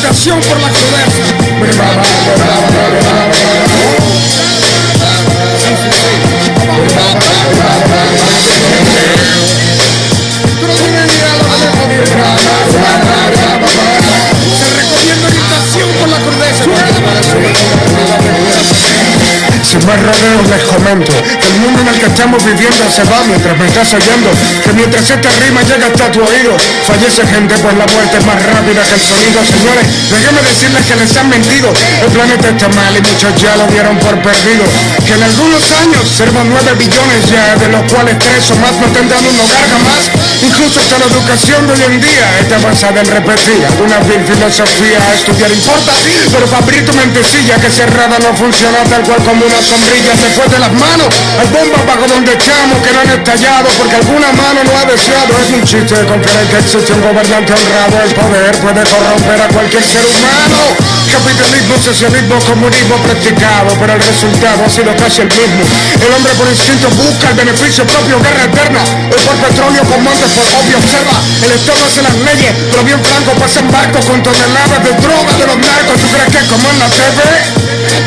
educación por la crudeza. Se recomienda orientación por la crudeza. Sin más rodeos les comento que el mundo en el que estamos viviendo se va mientras me estás oyendo, que mientras esta rima llega hasta tu oído, fallece gente pues la muerte es más rápida que el sonido. Señores, déjenme decirles que les han mentido, el planeta está mal y muchos ya lo dieron por perdido, que en algunos años seremos 9 billones ya, de los cuales 3 o más no tendrán un hogar jamás. Incluso hasta la educación de hoy en día está basada en repetir alguna vil filosofía. Estudiar importa, pero para abrir tu mentecilla que cerrada no funciona tal cual como una sombrilla. Se fue de las manos, hay bombas bajo donde echamos que no han estallado porque alguna mano no ha deseado. Es un chiste de confiar en que existe un gobernante honrado. El poder puede corromper a cualquier ser humano. Capitalismo, socialismo, comunismo practicado, pero el resultado ha sido casi el mismo. El hombre por instinto busca el beneficio propio, guerra eterna. Hoy por petróleo, con montes por obvio. Observa, el Estado hace las leyes, pero bien franco pasan barcos con toneladas de droga de los narcos. ¿Tú crees que es como en la TV?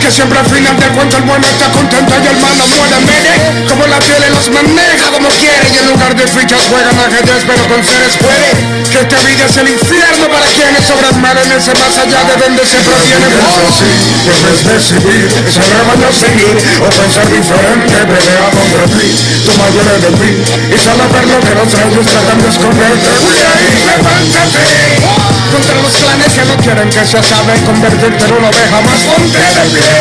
Que siempre al final del cuento el bueno está contento y el malo muere. Mire, como la tele los maneja como quiere y en lugar de fichas juegan ajedrez, pero con seres puede. Que esta vida es el infierno para quienes sobran mal en ese más allá de donde se proviene. Sí, debes decidir, ese rebaño seguir o pensar diferente, pelea contra ti, tu mayor enemigo y solo ver lo que los rayos tratan de esconderte. Levántate contra los clanes que no quieren que se sabe convertirte en una oveja más. Ponte de pie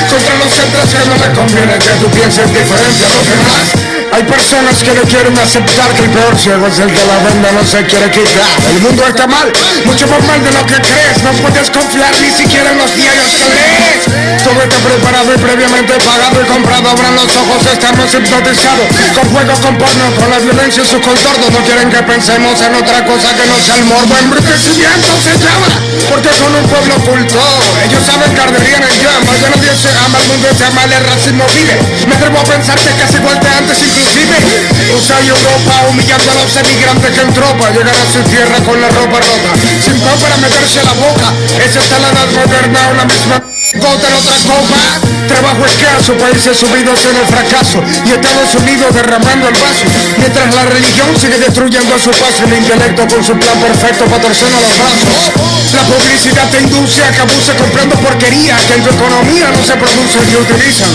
contra los centros que no le conviene que tú pienses diferente a los demás. Hay personas que no quieren aceptar que el peor ciego es el que la venda no se quiere quitar. El mundo está mal, mucho más mal de lo que crees. No puedes confiar ni siquiera en los diarios que lees. Todo está preparado y previamente pagado y comprado. Abran los ojos, estamos hipnotizados con juegos, con porno, con la violencia y sus contornos. No quieren que pensemos en otra cosa que no sea el morbo. Embrutecimiento se llama, porque son un pueblo oculto. Ellos saben que arderían en llamas. Ya nadie se ama, el mundo se ama, el racismo vive. Me atrevo a pensar que casi igual de antes inclusive. USA y Europa humillando a los emigrantes que en tropa llegan a su tierra con la ropa rota, sin pan para meterse la boca. Esa está la edad moderna, una misma gota en otra copa. Trabajo escaso, países sumidos en el fracaso y Estados Unidos derramando el vaso, mientras la religión sigue destruyendo a su paso. El intelecto con su plan perfecto patrocina los brazos. La publicidad te induce a que abuse comprando porquería que en tu economía no se produce ni utilizan.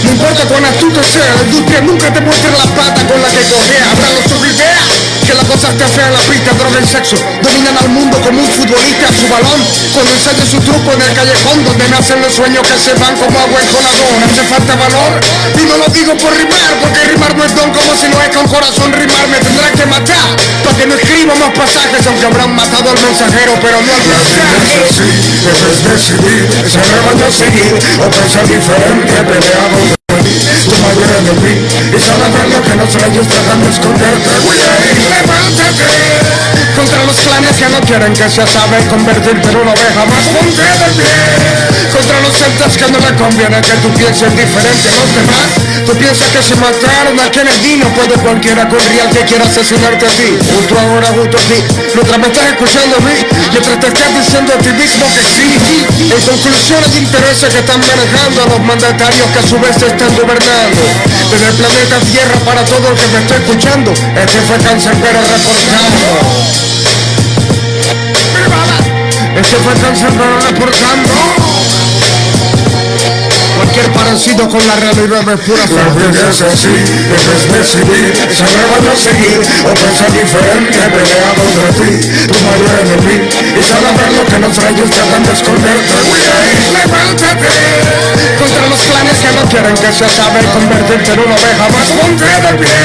No importa cuán astuto sea, la industria nunca te muestra la pata con la que cojea. Háblalo sobre idea, que la cosa está fea en la pista, droga y sexo. Dominan al mundo como un futbolista a su balón, cuando ensaya su truco en el callejón donde nacen los sueños que se van como agua en colador. Hace falta valor, y no lo digo por rimar, porque rimar no es don, como si no es con corazón rimar. Me tendrán que matar, para que no escriba más pasajes, aunque habrán matado al mensajero, pero no al mensaje. Sí, debes decidir, ese rebaño seguir, o pensar diferente, peleado tu mayor enemigo y solo ver lo que los rayos tratan de esconderte. Levántate contra los clanes que no quieren que se sabe convertirte en una oveja más. Ponte de pie contra los celtas que no le conviene que tú pienses diferente a los demás. Tú piensas que si mataron a Kennedy no puede cualquiera con real que quiera asesinarte a ti. Justo ahora, justo aquí, mientras me estás escuchando a mí, mientras te estás diciendo a ti mismo que sí. En conclusión, hay intereses que están manejando a los mandatarios que a su vez están gobernando. Desde el planeta Tierra para todo el que me está escuchando, este fue Cancerbero reportando. Este fue Cancerbero reportando. Cualquier parecido con la realidad es pura fantasía. Es así, debes decidir, ese rebaño seguir, o pensar diferente, pelea contra ti, tu mayor enemigo, y solo ver lo que los rayos tratan de esconderte. Levántate contra los clanes que no quieren que se sabe convertirte en una oveja más. Ponte de pie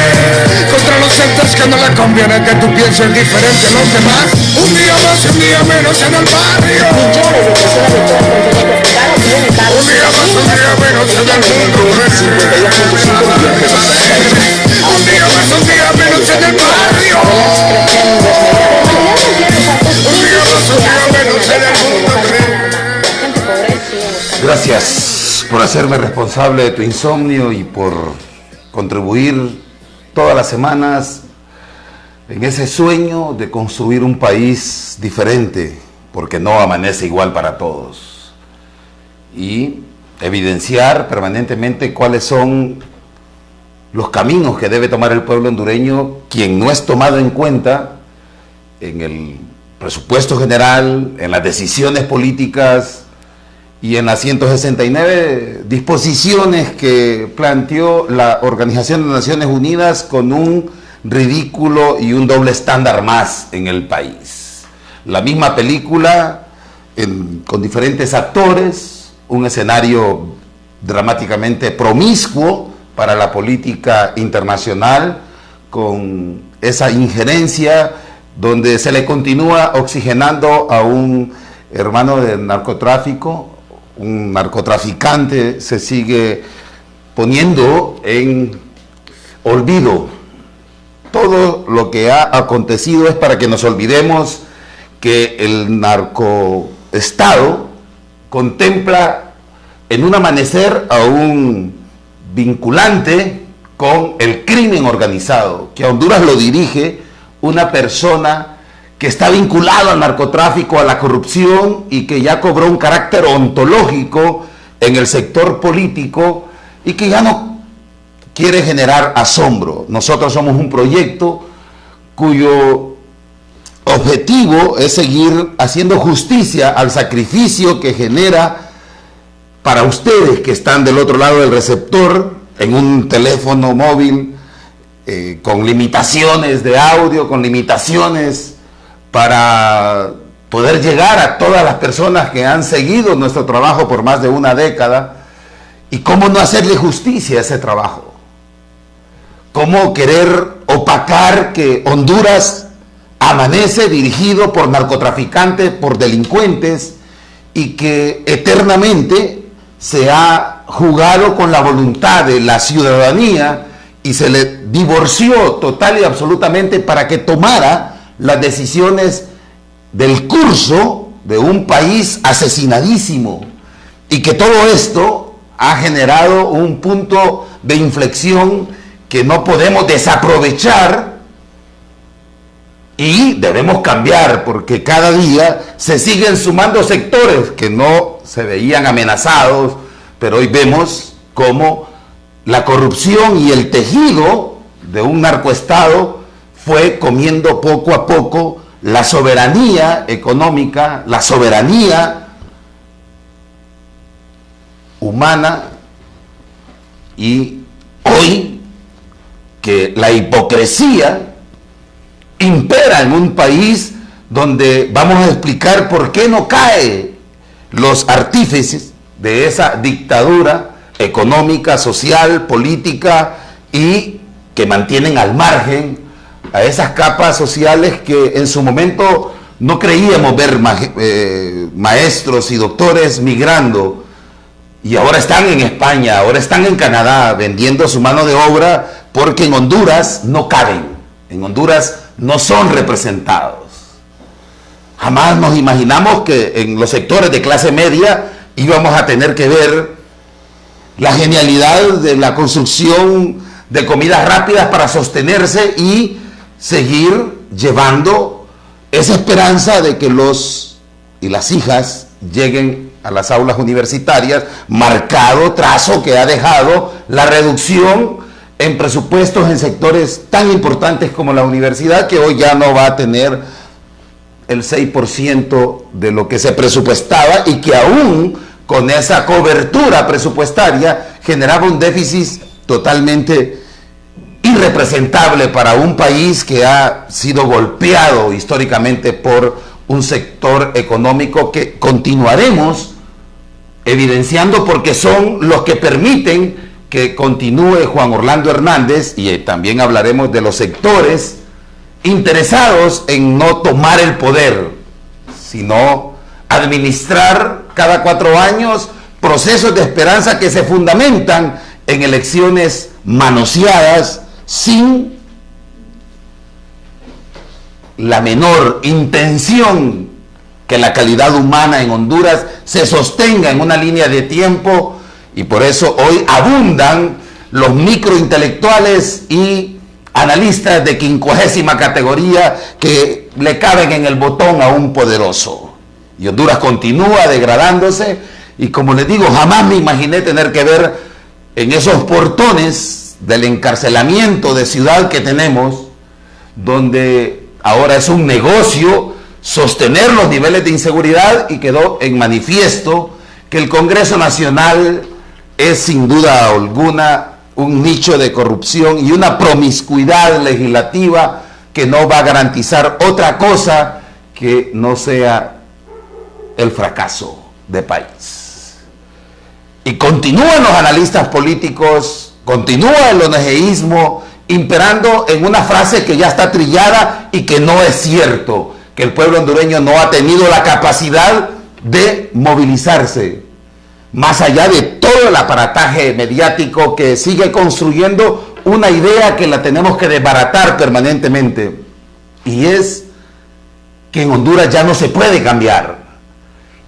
contra los entes que no le conviene que tú pienses diferente a los demás. Un día más y un día menos en el barrio. Millones de personas de toda Latinoamérica tienen carros. Un día más, un día menos en el mundo. 52.5 millones de personas. Un día más, un día menos en el barrio. Un día más, un día menos en el mundo. Gracias por hacerme responsable de tu insomnio y por contribuir todas las semanas en ese sueño de construir un país diferente porque no amanece igual para todos. Y evidenciar permanentemente cuáles son los caminos que debe tomar el pueblo hondureño, quien no es tomado en cuenta en el presupuesto general, en las decisiones políticas y en las 169 disposiciones que planteó la Organización de Naciones Unidas con un ridículo y un doble estándar más en el país. La misma película con diferentes actores, un escenario dramáticamente promiscuo para la política internacional, con esa injerencia donde se le continúa oxigenando a un hermano del narcotráfico, un narcotraficante se sigue poniendo en olvido. Todo lo que ha acontecido es para que nos olvidemos que el narcoestado contempla en un amanecer a un vinculante con el crimen organizado, que a Honduras lo dirige una persona que está vinculado al narcotráfico, a la corrupción y que ya cobró un carácter ontológico en el sector político y que ya no quiere generar asombro. Nosotros somos un proyecto cuyo objetivo es seguir haciendo justicia al sacrificio que genera para ustedes que están del otro lado del receptor en un teléfono móvil con limitaciones de audio, con limitaciones para poder llegar a todas las personas que han seguido nuestro trabajo por más de una década. Y cómo no hacerle justicia a ese trabajo, cómo querer opacar que Honduras amanece dirigido por narcotraficantes, por delincuentes, y que eternamente se ha jugado con la voluntad de la ciudadanía y se le divorció total y absolutamente para que tomara las decisiones del curso de un país asesinadísimo, y que todo esto ha generado un punto de inflexión que no podemos desaprovechar y debemos cambiar, porque cada día se siguen sumando sectores que no se veían amenazados, pero hoy vemos cómo la corrupción y el tejido de un narcoestado fue comiendo poco a poco la soberanía económica, la soberanía humana, y hoy que la hipocresía impera en un país donde vamos a explicar por qué no caen los artífices de esa dictadura económica, social, política, y que mantienen al margen a esas capas sociales que en su momento no creíamos ver maestros y doctores migrando, y ahora están en España, ahora están en Canadá vendiendo su mano de obra porque en Honduras no caben, en Honduras no son representados. Jamás nos imaginamos que en los sectores de clase media íbamos a tener que ver la genialidad de la construcción de comidas rápidas para sostenerse y seguir llevando esa esperanza de que los y las hijas lleguen a las aulas universitarias, marcado trazo que ha dejado la reducción en presupuestos en sectores tan importantes como la universidad, que hoy ya no va a tener el 6% de lo que se presupuestaba, y que aún con esa cobertura presupuestaria generaba un déficit totalmente irrepresentable para un país que ha sido golpeado históricamente por un sector económico que continuaremos evidenciando porque son los que permiten que continúe Juan Orlando Hernández, y también hablaremos de los sectores interesados en no tomar el poder, sino administrar cada 4 años procesos de esperanza que se fundamentan en elecciones manoseadas sin la menor intención que la calidad humana en Honduras se sostenga en una línea de tiempo. Y por eso hoy abundan los microintelectuales y analistas de 50ª categoría que le caben en el botón a un poderoso. Y Honduras continúa degradándose y, como les digo, jamás me imaginé tener que ver en esos portones del encarcelamiento de ciudad que tenemos, donde ahora es un negocio sostener los niveles de inseguridad, y quedó en manifiesto que el Congreso Nacional es sin duda alguna un nicho de corrupción y una promiscuidad legislativa que no va a garantizar otra cosa que no sea el fracaso de país. Y continúan los analistas políticos, continúa el ONGismo imperando en una frase que ya está trillada y que no es cierto, que el pueblo hondureño no ha tenido la capacidad de movilizarse, más allá de todo el aparataje mediático que sigue construyendo una idea que la tenemos que desbaratar permanentemente, y es que en Honduras ya no se puede cambiar.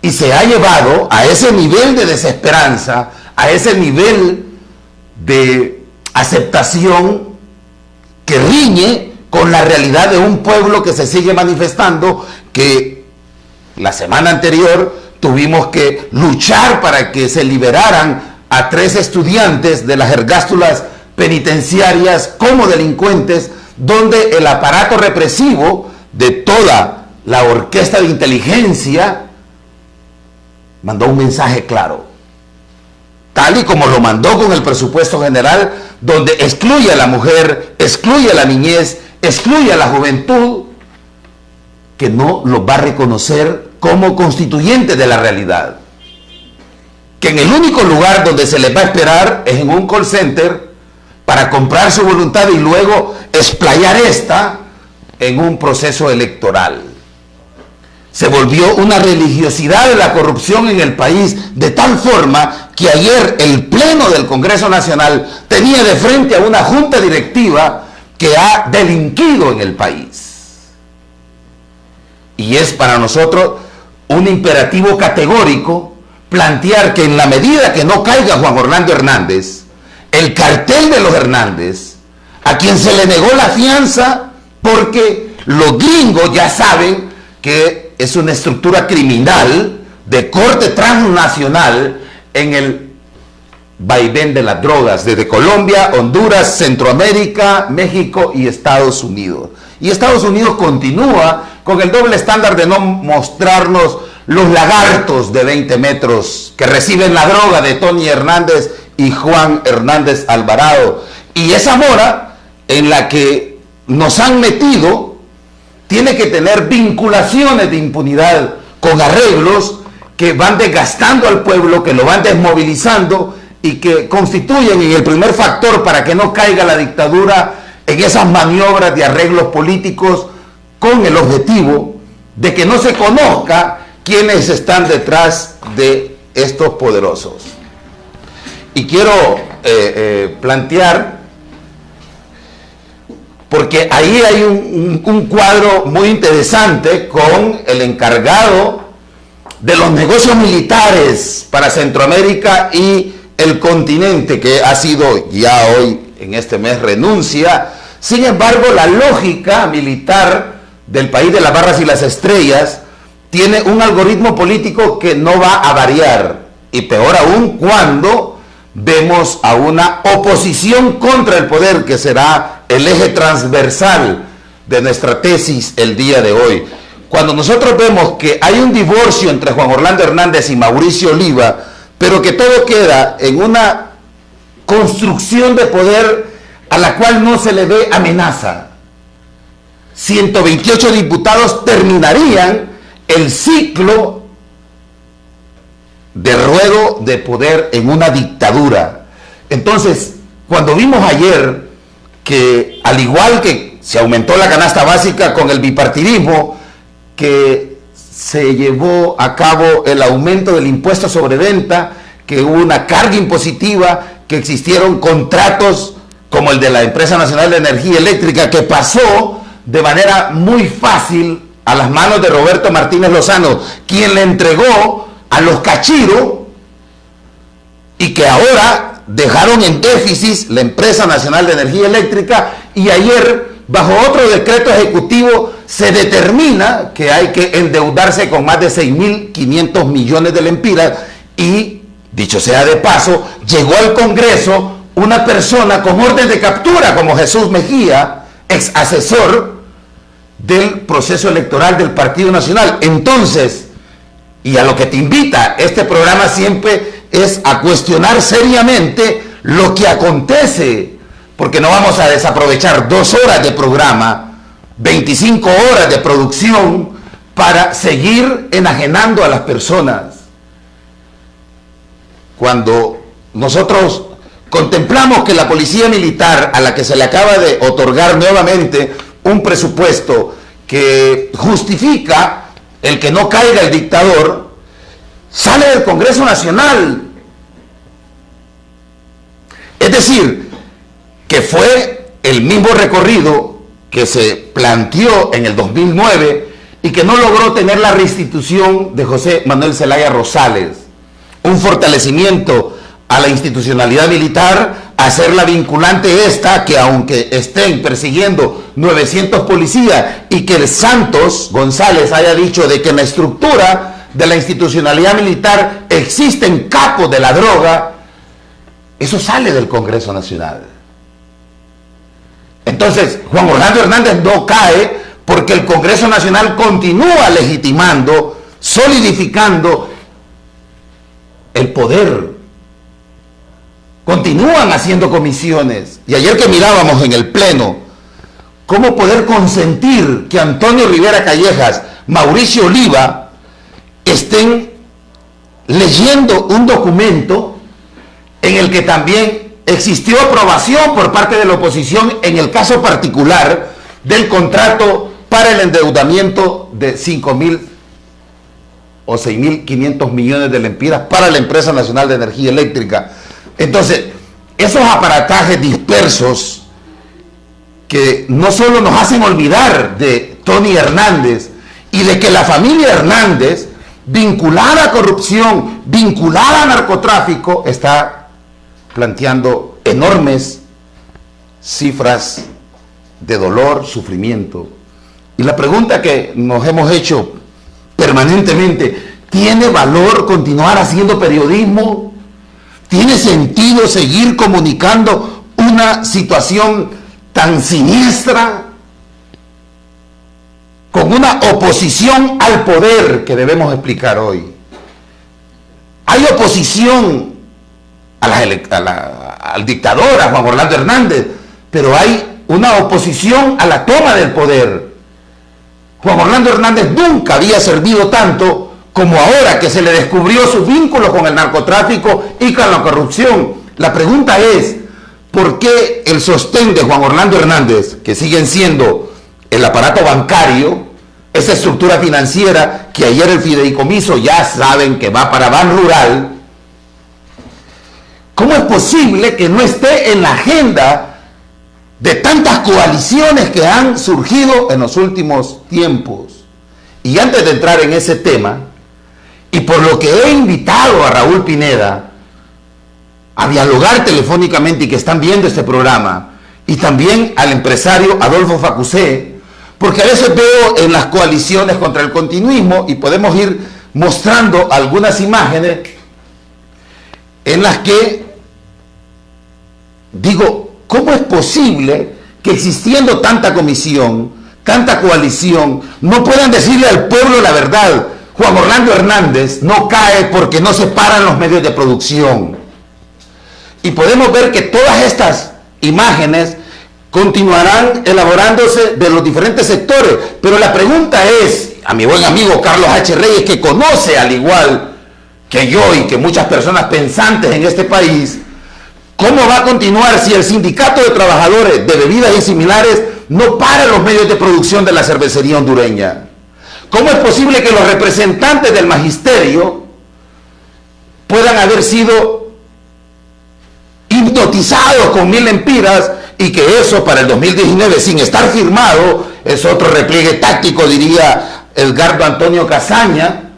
Y se ha llevado a ese nivel de desesperanza, a ese nivel de aceptación que riñe con la realidad de un pueblo que se sigue manifestando, que la semana anterior tuvimos que luchar para que se liberaran a 3 estudiantes de las ergástulas penitenciarias como delincuentes, donde el aparato represivo de toda la orquesta de inteligencia mandó un mensaje claro, tal y como lo mandó con el presupuesto general, donde excluye a la mujer, excluye a la niñez, excluye a la juventud, que no los va a reconocer como constituyentes de la realidad, que en el único lugar donde se les va a esperar es en un call center para comprar su voluntad y luego explayar esta en un proceso electoral. Se volvió una religiosidad de la corrupción en el país, de tal forma que ayer el Pleno del Congreso Nacional tenía de frente a una junta directiva que ha delinquido en el país. Y es para nosotros un imperativo categórico plantear que en la medida que no caiga Juan Orlando Hernández, el cartel de los Hernández, a quien se le negó la fianza porque los gringos ya saben que es una estructura criminal de corte transnacional en el vaivén de las drogas, desde Colombia, Honduras, Centroamérica, México y Estados Unidos. Y Estados Unidos continúa con el doble estándar de no mostrarnos los lagartos de 20 metros que reciben la droga de Tony Hernández y Juan Hernández Alvarado. Y esa mora en la que nos han metido tiene que tener vinculaciones de impunidad con arreglos que van desgastando al pueblo, que lo van desmovilizando y que constituyen el primer factor para que no caiga la dictadura en esas maniobras de arreglos políticos con el objetivo de que no se conozca quiénes están detrás de estos poderosos. Y quiero plantear, porque ahí hay un cuadro muy interesante con el encargado de los negocios militares para Centroamérica y el continente, que ha sido ya hoy, en este mes, renuncia. Sin embargo, la lógica militar del país de las barras y las estrellas tiene un algoritmo político que no va a variar, y peor aún cuando vemos a una oposición contra el poder, que será el eje transversal de nuestra tesis el día de hoy. Cuando nosotros vemos que hay un divorcio entre Juan Orlando Hernández y Mauricio Oliva, pero que todo queda en una construcción de poder a la cual no se le ve amenaza, 128 diputados terminarían el ciclo de ruedo de poder en una dictadura. Entonces, cuando vimos ayer que, al igual que se aumentó la canasta básica con el bipartidismo, que se llevó a cabo el aumento del impuesto sobre venta, que hubo una carga impositiva, que existieron contratos como el de la Empresa Nacional de Energía Eléctrica, que pasó de manera muy fácil a las manos de Roberto Martínez Lozano, quien le entregó a los cachiros, y que ahora dejaron en déficit la Empresa Nacional de Energía Eléctrica, y ayer, bajo otro decreto ejecutivo, se determina que hay que endeudarse con más de 6.500 millones de lempiras y, dicho sea de paso, llegó al Congreso una persona con orden de captura como Jesús Mejía, ex asesor del proceso electoral del Partido Nacional. Entonces, y a lo que te invita este programa siempre es a cuestionar seriamente lo que acontece, porque no vamos a desaprovechar 2 horas de programa, 25 horas de producción para seguir enajenando a las personas. Cuando nosotros contemplamos que la policía militar, a la que se le acaba de otorgar nuevamente un presupuesto que justifica el que no caiga el dictador, sale del Congreso Nacional. Es decir, que fue el mismo recorrido que se planteó en el 2009 y que no logró tener la restitución de José Manuel Zelaya Rosales. Un fortalecimiento a la institucionalidad militar, hacerla vinculante esta, que aunque estén persiguiendo 900 policías y que el Santos González haya dicho de que en la estructura de la institucionalidad militar existen capos de la droga, eso sale del Congreso Nacional. Entonces, Juan Orlando Hernández no cae porque el Congreso Nacional continúa legitimando, solidificando el poder. Continúan haciendo comisiones. Y ayer que mirábamos en el Pleno cómo poder consentir que Antonio Rivera Callejas, Mauricio Oliva estén leyendo un documento en el que también existió aprobación por parte de la oposición en el caso particular del contrato para el endeudamiento de 5.000 o 6.500 millones de lempiras para la Empresa Nacional de Energía Eléctrica. Entonces, esos aparatajes dispersos que no solo nos hacen olvidar de Tony Hernández y de que la familia Hernández, vinculada a corrupción, vinculada a narcotráfico, está planteando enormes cifras de dolor, sufrimiento. Y la pregunta que nos hemos hecho permanentemente, ¿tiene valor continuar haciendo periodismo? ¿Tiene sentido seguir comunicando una situación tan siniestra con una oposición al poder que debemos explicar hoy? Hay oposición al dictador, a Juan Orlando Hernández, pero hay una oposición a la toma del poder. Juan Orlando Hernández nunca había servido tanto como ahora que se le descubrió sus vínculos con el narcotráfico y con la corrupción. La pregunta es, ¿por qué el sostén de Juan Orlando Hernández, que siguen siendo el aparato bancario, esa estructura financiera que ayer el fideicomiso ya saben que va para Ban Rural, cómo es posible que no esté en la agenda de tantas coaliciones que han surgido en los últimos tiempos? Y antes de entrar en ese tema, y por lo que he invitado a Raúl Pineda a dialogar telefónicamente y que están viendo este programa, y también al empresario Adolfo Facusé, porque a veces veo en las coaliciones contra el continuismo, y podemos ir mostrando algunas imágenes en las que digo, ¿cómo es posible que existiendo tanta comisión, tanta coalición, no puedan decirle al pueblo la verdad? Juan Orlando Hernández no cae porque no se paran los medios de producción. Y podemos ver que todas estas imágenes continuarán elaborándose de los diferentes sectores. Pero la pregunta es, a mi buen amigo Carlos H. Reyes, que conoce al igual que yo y que muchas personas pensantes en este país, ¿cómo va a continuar si el sindicato de trabajadores de bebidas y similares no para los medios de producción de la cervecería hondureña? ¿Cómo es posible que los representantes del magisterio puedan haber sido hipnotizados con 1.000 lempiras y que eso para el 2019, sin estar firmado, es otro repliegue táctico, diría Edgardo Antonio Casaña,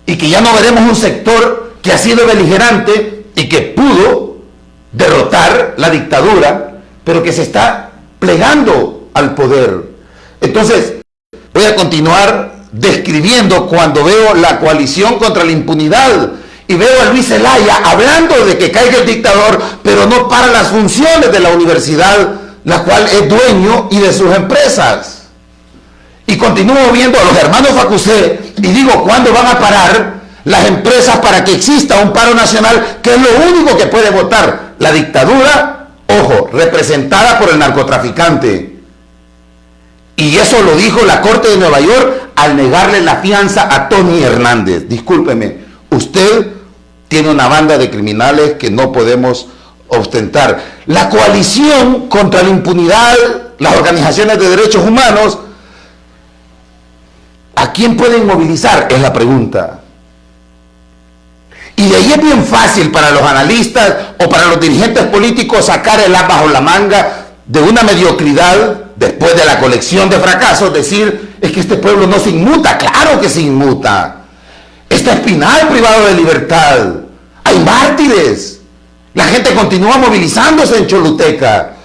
y que ya no veremos un sector que ha sido beligerante y que pudo derrotar la dictadura, pero que se está plegando al poder? Entonces, Voy a continuar describiendo cuando veo la coalición contra la impunidad y veo a Luis Zelaya hablando de que caiga el dictador, pero no para las funciones de la universidad, la cual es dueño y de sus empresas. Y continúo viendo a los hermanos Facusé y digo, ¿cuándo van a parar las empresas para que exista un paro nacional, que es lo único que puede votar la dictadura, ojo, representada por el narcotraficante? Y eso lo dijo la Corte de Nueva York al negarle la fianza a Tony Hernández. Discúlpeme, usted tiene una banda de criminales que no podemos ostentar. La coalición contra la impunidad, las organizaciones de derechos humanos, ¿a quién pueden movilizar? Es la pregunta. Y de ahí es bien fácil para los analistas o para los dirigentes políticos sacar el as bajo la manga de una mediocridad después de la colección de fracasos, decir, es que este pueblo no se inmuta. Claro que se inmuta. Está Espinal privado de libertad. Hay mártires. La gente continúa movilizándose en Choluteca.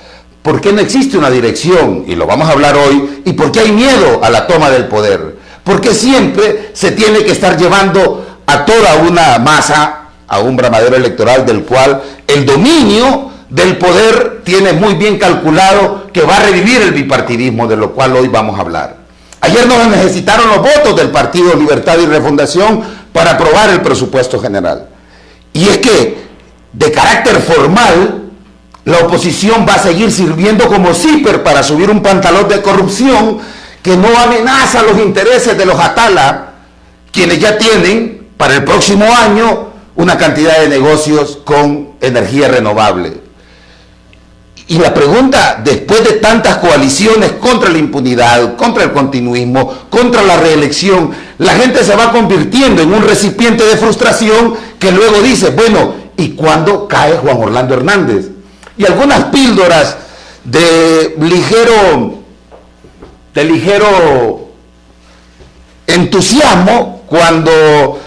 ¿Por qué no existe una dirección? Y lo vamos a hablar hoy. ¿Y por qué hay miedo a la toma del poder? Porque siempre se tiene que estar llevando a toda una masa a un bramadero electoral del cual el dominio del poder tiene muy bien calculado que va a revivir el bipartidismo, de lo cual hoy vamos a hablar. Ayer no necesitaron los votos del Partido Libertad y Refundación para aprobar el presupuesto general. Y es que, de carácter formal, la oposición va a seguir sirviendo como zipper para subir un pantalón de corrupción que no amenaza los intereses de los Atala, quienes ya tienen para el próximo año una cantidad de negocios con energía renovable. Y la pregunta, después de tantas coaliciones contra la impunidad, contra el continuismo, contra la reelección, la gente se va convirtiendo en un recipiente de frustración que luego dice, bueno, ¿y cuándo cae Juan Orlando Hernández? Y algunas píldoras de ligero entusiasmo cuando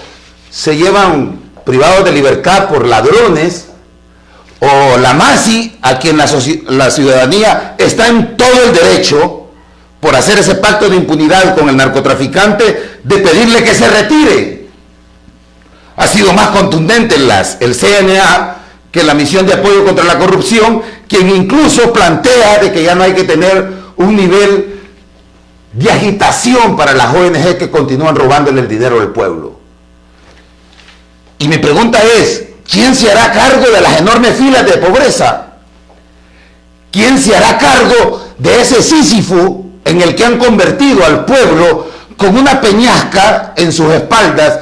se llevan privados de libertad por ladrones, o la MASI, a quien la ciudadanía está en todo el derecho, por hacer ese pacto de impunidad con el narcotraficante, de pedirle que se retire. Ha sido más contundente el CNA que la Misión de Apoyo contra la Corrupción, quien incluso plantea de que ya no hay que tener un nivel de agitación para las ONG que continúan robándole el dinero al pueblo. Y mi pregunta es, ¿quién se hará cargo de las enormes filas de pobreza? ¿Quién se hará cargo de ese Sísifo en el que han convertido al pueblo con una peñasca en sus espaldas,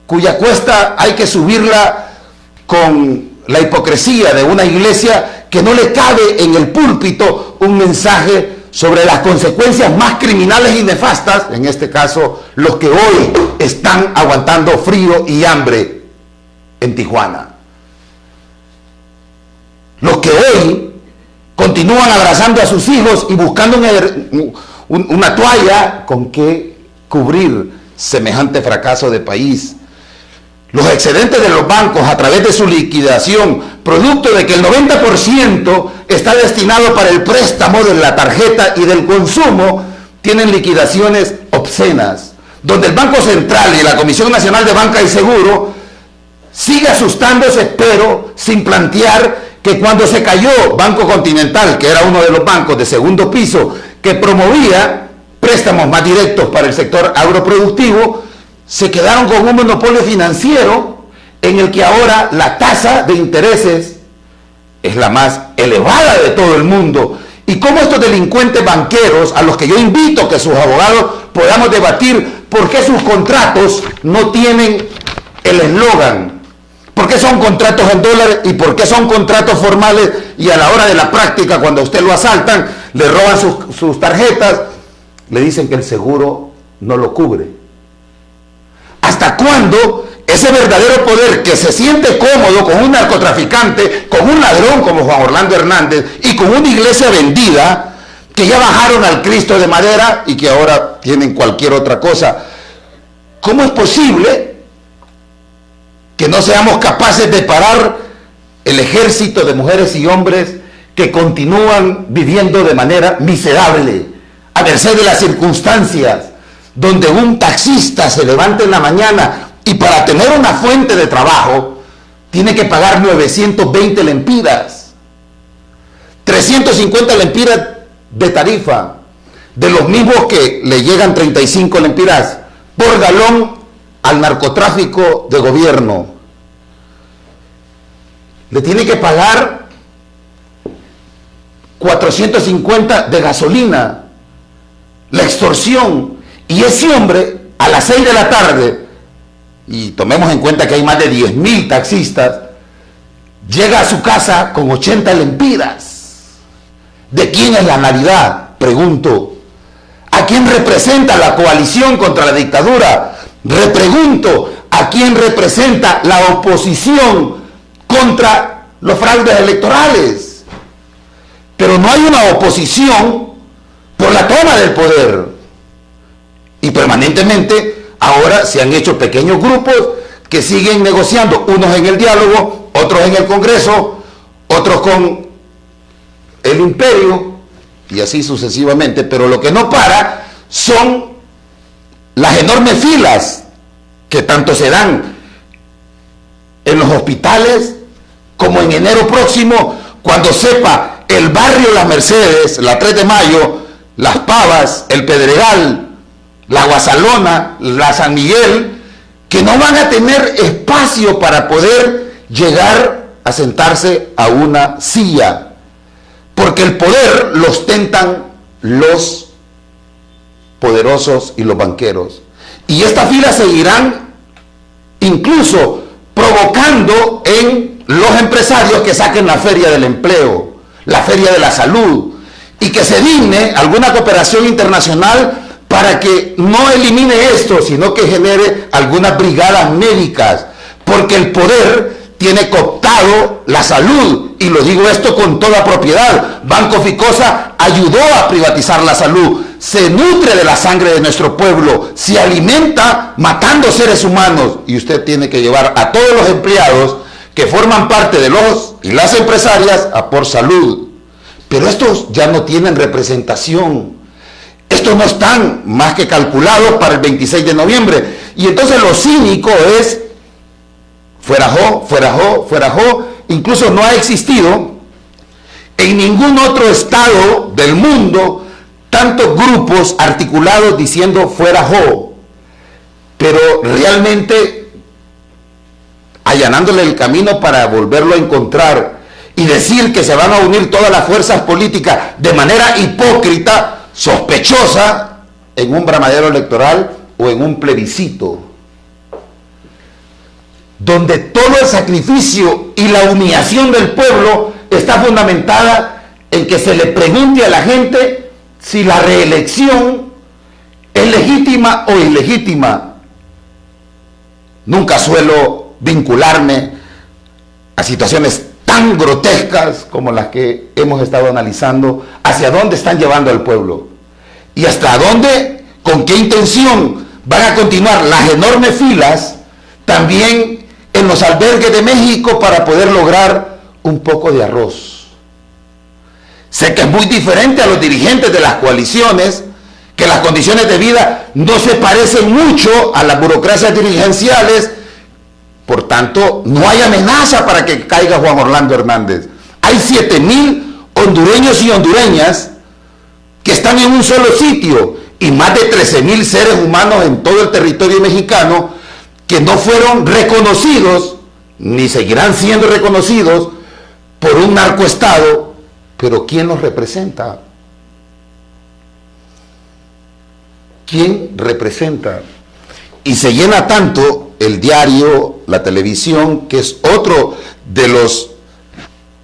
cuya cuesta hay que subirla con la hipocresía de una iglesia que no le cabe en el púlpito un mensaje sobre las consecuencias más criminales y nefastas, en este caso los que hoy están aguantando frío y hambre en Tijuana? Los que hoy continúan abrazando a sus hijos y buscando una toalla con que cubrir semejante fracaso de país. Los excedentes de los bancos a través de su liquidación, producto de que el 90% está destinado para el préstamo de la tarjeta y del consumo, tienen liquidaciones obscenas, donde el Banco Central y la Comisión Nacional de Banca y Seguro sigue asustándose, pero sin plantear que cuando se cayó Banco Continental, que era uno de los bancos de segundo piso que promovía préstamos más directos para el sector agroproductivo, se quedaron con un monopolio financiero en el que ahora la tasa de intereses es la más elevada de todo el mundo. Y cómo estos delincuentes banqueros, a los que yo invito que sus abogados podamos debatir por qué sus contratos no tienen el eslogan, por qué son contratos en dólares y por qué son contratos formales, y a la hora de la práctica, cuando a usted lo asaltan, le roban sus tarjetas, le dicen que el seguro no lo cubre. ¿Hasta cuándo ese verdadero poder que se siente cómodo con un narcotraficante, con un ladrón como Juan Orlando Hernández y con una iglesia vendida, que ya bajaron al Cristo de madera y que ahora tienen cualquier otra cosa? ¿Cómo es posible que no seamos capaces de parar el ejército de mujeres y hombres que continúan viviendo de manera miserable, merced de las circunstancias, donde un taxista se levanta en la mañana y para tener una fuente de trabajo tiene que pagar 920 lempiras, 350 lempiras de tarifa, de los mismos que le llegan 35 lempiras por galón al narcotráfico de gobierno. Le tiene que pagar 450 de gasolina, la extorsión. Y ese hombre a las 6 de la tarde, y tomemos en cuenta que hay más de 10.000 taxistas, llega a su casa con 80 lempiras. ¿De quién es la Navidad? Pregunto. ¿A quién representa la coalición contra la dictadura? Repregunto. ¿A quién representa la oposición contra los fraudes electorales? Pero no hay una oposición por la toma del poder. Y permanentemente ahora se han hecho pequeños grupos que siguen negociando, unos en el diálogo, otros en el Congreso, otros con el imperio, y así sucesivamente. Pero lo que no para son las enormes filas que tanto se dan en los hospitales como en enero próximo, cuando sepa el barrio Las Mercedes, la 3 de Mayo, Las Pavas, el Pedregal, la Guasalona, la San Miguel, que no van a tener espacio para poder llegar a sentarse a una silla, porque el poder lo ostentan los poderosos y los banqueros. Y estas filas seguirán incluso provocando en los empresarios que saquen la feria del empleo, la feria de la salud, y que se digne alguna cooperación internacional para que no elimine esto, sino que genere algunas brigadas médicas, porque el poder tiene cooptado la salud, y lo digo esto con toda propiedad. Banco Ficosa ayudó a privatizar la salud, se nutre de la sangre de nuestro pueblo, se alimenta matando seres humanos, y usted tiene que llevar a todos los empleados que forman parte de los y las empresarias a por salud. Pero estos ya no tienen representación. Estos no están más que calculados para el 26 de noviembre. Y entonces lo cínico es fuera Jo, fuera Jo, fuera Jo. Incluso no ha existido en ningún otro estado del mundo tantos grupos articulados diciendo fuera Jo. Pero realmente allanándole el camino para volverlo a encontrar y decir que se van a unir todas las fuerzas políticas de manera hipócrita, sospechosa, en un bramadero electoral o en un plebiscito, donde todo el sacrificio y la humillación del pueblo está fundamentada en que se le pregunte a la gente si la reelección es legítima o ilegítima. Nunca suelo vincularme a situaciones tan grotescas como las que hemos estado analizando, hacia dónde están llevando al pueblo y hasta dónde, con qué intención van a continuar las enormes filas también en los albergues de México para poder lograr un poco de arroz. Sé que es muy diferente a los dirigentes de las coaliciones, que las condiciones de vida no se parecen mucho a las burocracias dirigenciales. Por tanto, no hay amenaza para que caiga Juan Orlando Hernández. Hay 7.000 hondureños y hondureñas que están en un solo sitio y más de 13.000 seres humanos en todo el territorio mexicano que no fueron reconocidos, ni seguirán siendo reconocidos por un narcoestado. Pero ¿quién los representa? ¿Quién representa? Y se llena tanto el diario, la televisión, que es otro de los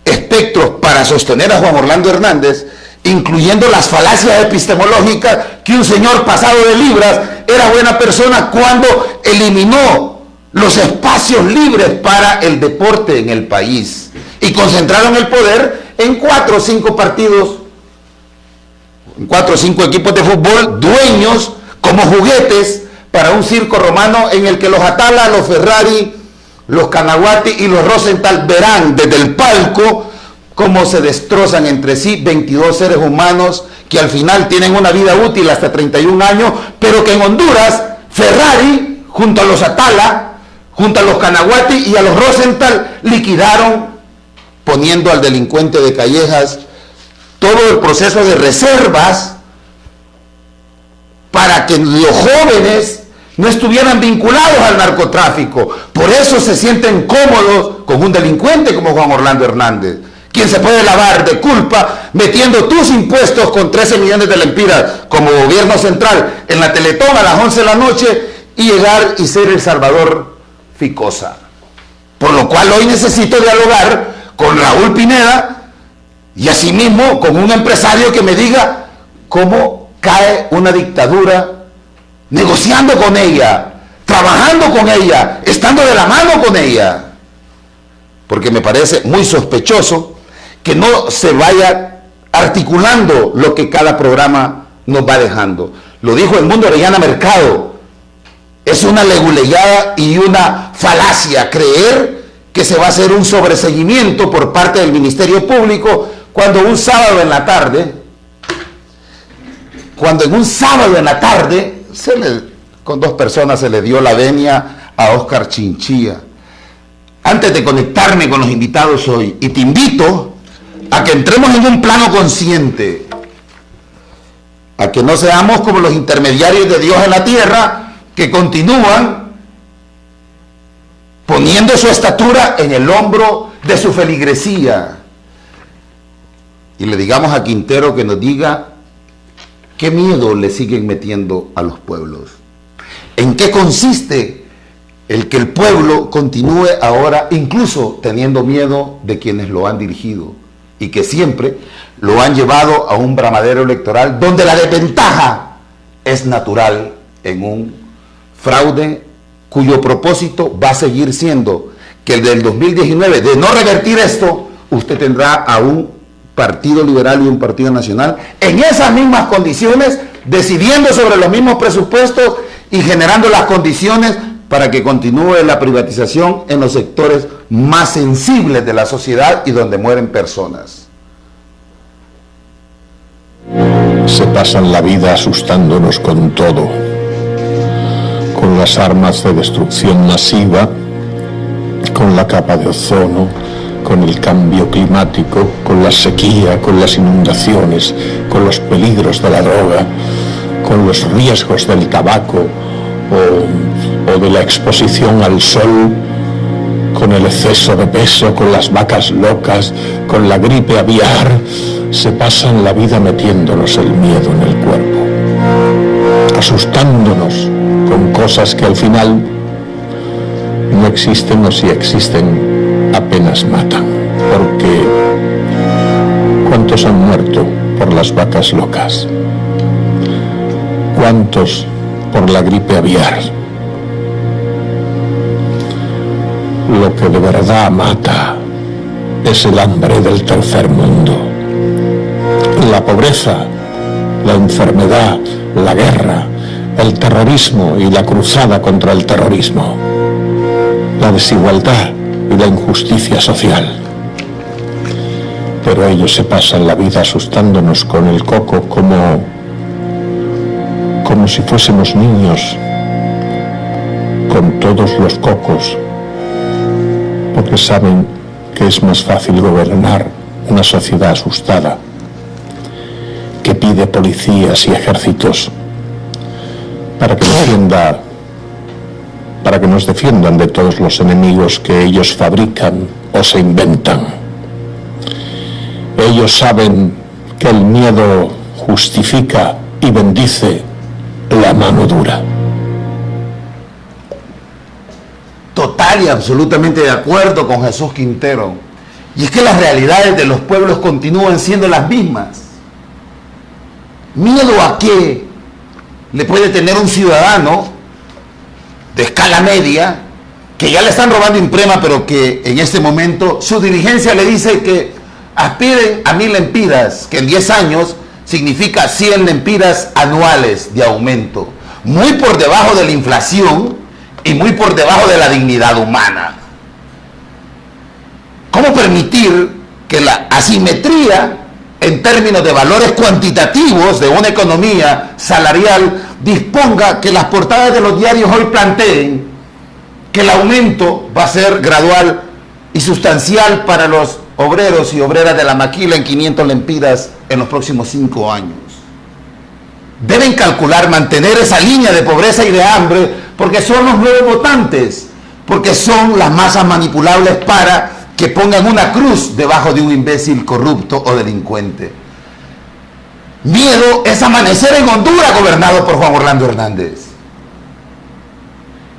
espectros para sostener a Juan Orlando Hernández, incluyendo las falacias epistemológicas, que un señor pasado de libras era buena persona cuando eliminó los espacios libres para el deporte en el país y concentraron el poder en 4 o 5 partidos, en 4 o 5 equipos de fútbol, dueños como juguetes para un circo romano en el que los Atala, los Ferrari, los Canaguati y los Rosenthal verán desde el palco cómo se destrozan entre sí 22 seres humanos que al final tienen una vida útil hasta 31 años, pero que en Honduras, Ferrari, junto a los Atala, junto a los Canaguati y a los Rosenthal, liquidaron, poniendo al delincuente de Callejas todo el proceso de reservas para que los jóvenes no estuvieran vinculados al narcotráfico. Por eso se sienten cómodos con un delincuente como Juan Orlando Hernández, quien se puede lavar de culpa metiendo tus impuestos con 13 millones de lempiras como gobierno central en la Teletón a las 11 de la noche y llegar y ser el Salvador Ficosa. Por lo cual hoy necesito dialogar con Raúl Pineda y asimismo con un empresario que me diga cómo cae una dictadura negociando con ella, trabajando con ella, estando de la mano con ella. Porque me parece muy sospechoso que no se vaya articulando lo que cada programa nos va dejando. Lo dijo Edmundo Orellana Mercado. Es una leguleyada y una falacia creer que se va a hacer un sobreseguimiento por parte del Ministerio Público cuando en un sábado en la tarde con 2 personas se le dio la venia a Oscar Chinchilla. Antes de conectarme con los invitados hoy, y te invito a que entremos en un plano consciente, a que no seamos como los intermediarios de Dios en la tierra, que continúan poniendo su estatura en el hombro de su feligresía. Y le digamos a Quintero que nos diga qué miedo le siguen metiendo a los pueblos. ¿En qué consiste el que el pueblo continúe ahora incluso teniendo miedo de quienes lo han dirigido y que siempre lo han llevado a un bramadero electoral donde la desventaja es natural en un fraude cuyo propósito va a seguir siendo que el del 2019, de no revertir esto, usted tendrá a un Partido Liberal y un Partido Nacional en esas mismas condiciones, decidiendo sobre los mismos presupuestos y generando las condiciones para que continúe la privatización en los sectores más sensibles de la sociedad y donde mueren personas. Se pasan la vida asustándonos con todo, con las armas de destrucción masiva, con la capa de ozono, con el cambio climático, con la sequía, con las inundaciones, con los peligros de la droga, con los riesgos del tabaco o de la exposición al sol, con el exceso de peso, con las vacas locas, con la gripe aviar. Se pasan la vida metiéndonos el miedo en el cuerpo, asustándonos con cosas que al final no existen, o si existen apenas matan. Porque ¿cuántos han muerto por las vacas locas? ¿Cuántos por la gripe aviar? Lo que de verdad mata es el hambre del tercer mundo, la pobreza, la enfermedad, la guerra, el terrorismo y la cruzada contra el terrorismo, la desigualdad y la injusticia social. Pero ellos se pasan la vida asustándonos con el coco como si fuésemos niños, con todos los cocos, porque saben que es más fácil gobernar una sociedad asustada, que pide policías y ejércitos para que nos defiendan de todos los enemigos que ellos fabrican o se inventan. Ellos saben que el miedo justifica y bendice la mano dura. Total y absolutamente de acuerdo con Jesús Quintero. Y es que las realidades de los pueblos continúan siendo las mismas. ¿Miedo a qué le puede tener un ciudadano de escala media que ya le están robando imprema, pero que en este momento su dirigencia le dice que aspiren a 1000 lempiras, que en 10 años significa 100 lempiras anuales de aumento, muy por debajo de la inflación y muy por debajo de la dignidad humana? ¿Cómo permitir que la asimetría en términos de valores cuantitativos de una economía salarial disponga que las portadas de los diarios hoy planteen que el aumento va a ser gradual y sustancial para los obreros y obreras de la maquila en 500 lempiras en los próximos 5 años. Deben calcular mantener esa línea de pobreza y de hambre porque son los nuevos votantes, porque son las masas manipulables para que pongan una cruz debajo de un imbécil corrupto o delincuente. Miedo es amanecer en Honduras gobernado por Juan Orlando Hernández.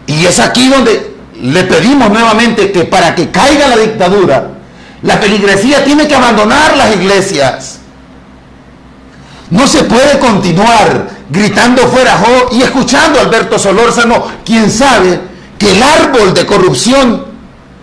Y es aquí donde le pedimos nuevamente que para que caiga la dictadura, la feligresía tiene que abandonar las iglesias. No se puede continuar gritando fuera Jo y escuchando a Alberto Solórzano, quien sabe que el árbol de corrupción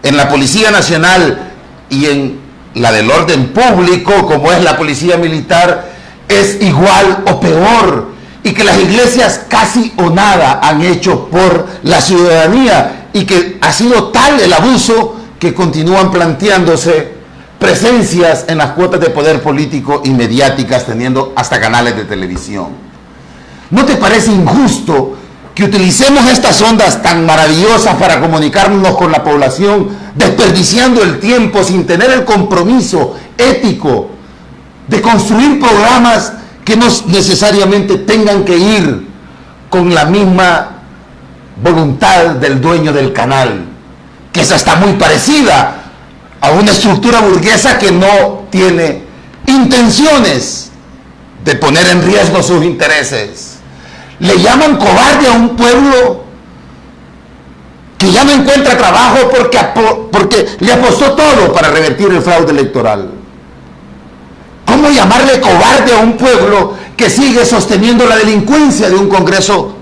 en la Policía Nacional y en la del orden público, como es la Policía Militar, es igual o peor, y que las iglesias casi o nada han hecho por la ciudadanía, y que ha sido tal el abuso que continúan planteándose presencias en las cuotas de poder político y mediáticas, teniendo hasta canales de televisión. ¿No te parece injusto que utilicemos estas ondas tan maravillosas para comunicarnos con la población, desperdiciando el tiempo sin tener el compromiso ético de construir programas que no necesariamente tengan que ir con la misma voluntad del dueño del canal, que esa está muy parecida a una estructura burguesa que no tiene intenciones de poner en riesgo sus intereses? Le llaman cobarde a un pueblo que ya no encuentra trabajo porque le apostó todo para revertir el fraude electoral. ¿Cómo llamarle cobarde a un pueblo que sigue sosteniendo la delincuencia de un Congreso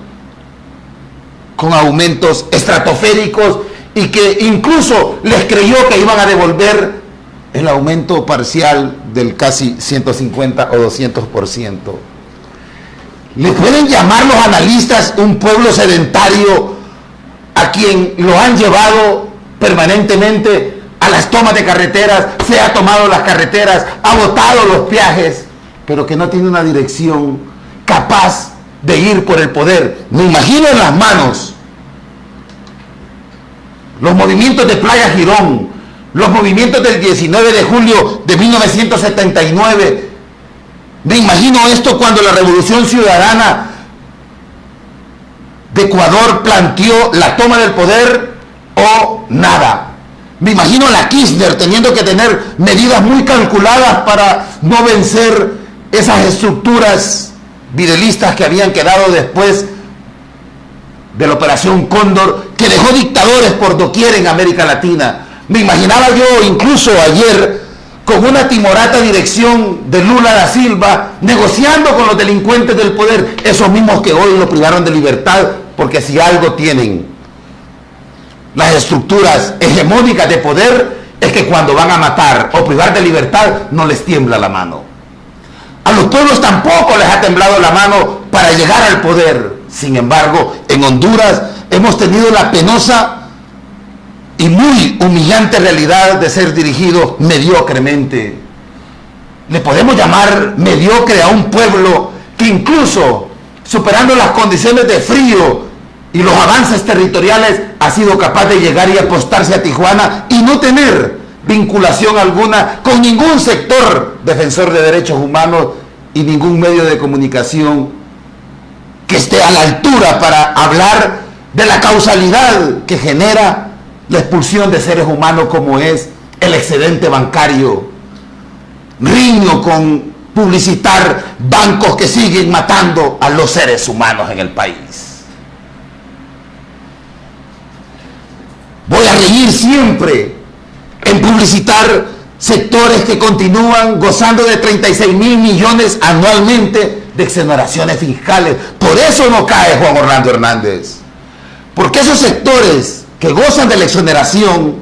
con aumentos estratosféricos y que incluso les creyó que iban a devolver el aumento parcial del casi 150 o 200%? ¿Le pueden llamar los analistas un pueblo sedentario a quien lo han llevado permanentemente a las tomas de carreteras, se ha tomado las carreteras, ha botado los peajes, pero que no tiene una dirección capaz de ir por el poder? Me imagino en las manos los movimientos de Playa Girón, los movimientos del 19 de julio de 1979. Me imagino esto cuando la Revolución Ciudadana de Ecuador planteó la toma del poder o nada. Me imagino a la Kirchner teniendo que tener medidas muy calculadas para no vencer esas estructuras videlistas que habían quedado después de la Operación Cóndor, que dejó dictadores por doquier en América Latina. Me imaginaba yo incluso ayer con una timorata dirección de Lula da Silva negociando con los delincuentes del poder, esos mismos que hoy lo privaron de libertad, porque si algo tienen las estructuras hegemónicas de poder es que cuando van a matar o privar de libertad no les tiembla la mano. A los pueblos tampoco les ha temblado la mano para llegar al poder. Sin embargo, en Honduras hemos tenido la penosa y muy humillante realidad de ser dirigidos mediocremente. Le podemos llamar mediocre a un pueblo que incluso superando las condiciones de frío y los avances territoriales ha sido capaz de llegar y apostarse a Tijuana y no tener vinculación alguna con ningún sector defensor de derechos humanos y ningún medio de comunicación que esté a la altura para hablar de la causalidad que genera la expulsión de seres humanos como es el excedente bancario. Riño con publicitar bancos que siguen matando a los seres humanos en el país. Voy a reír siempre en publicitar sectores que continúan gozando de 36.000 millones anualmente de exoneraciones fiscales. Por eso no cae Juan Orlando Hernández. Porque esos sectores que gozan de la exoneración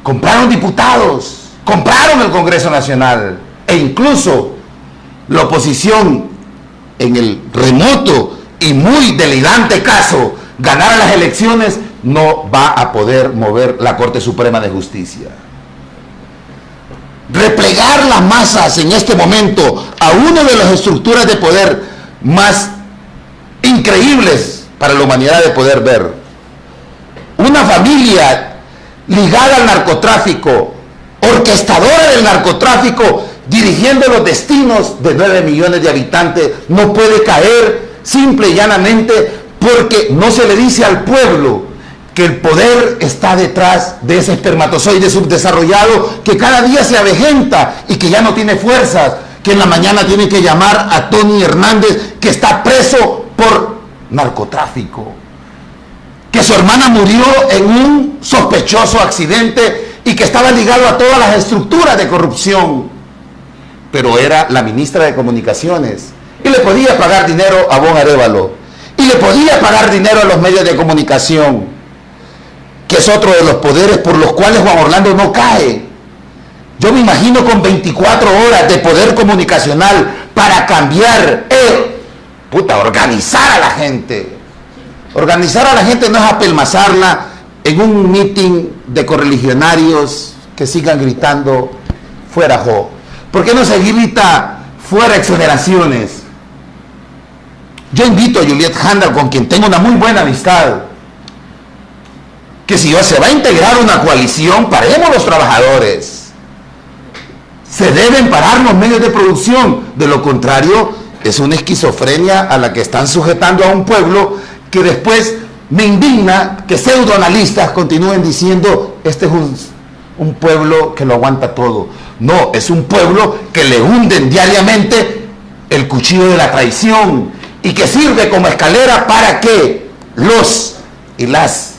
compraron diputados, compraron el Congreso Nacional, e incluso la oposición, en el remoto y muy delirante caso ganar las elecciones, no va a poder mover la Corte Suprema de Justicia. replegar las masas en este momento a una de las estructuras de poder más increíbles para la humanidad de poder ver. Una familia ligada al narcotráfico, orquestadora del narcotráfico, dirigiendo los destinos de 9 millones de habitantes, no puede caer simple y llanamente porque no se le dice al pueblo que el poder está detrás de ese espermatozoide subdesarrollado que cada día se avejenta y que ya no tiene fuerzas, que en la mañana tiene que llamar a Tony Hernández, que está preso por narcotráfico, que su hermana murió en un sospechoso accidente y que estaba ligado a todas las estructuras de corrupción, pero era la ministra de Comunicaciones y le podía pagar dinero a Bon Arévalo y le podía pagar dinero a los medios de comunicación, que es otro de los poderes por los cuales Juan Orlando no cae. Yo me imagino con 24 horas de poder comunicacional para cambiar, organizar a la gente. Organizar a la gente no es apelmazarla en un meeting de correligionarios que sigan gritando fuera Jo. ¿Por qué no se grita fuera exoneraciones? Yo invito a Juliet Handel, con quien tengo una muy buena amistad, que si se va a integrar una coalición, paremos los trabajadores. Se deben parar los medios de producción. De lo contrario, es una esquizofrenia a la que están sujetando a un pueblo que después me indigna que pseudoanalistas continúen diciendo este es un pueblo que lo aguanta todo. No, es un pueblo que le hunden diariamente el cuchillo de la traición y que sirve como escalera para que los y las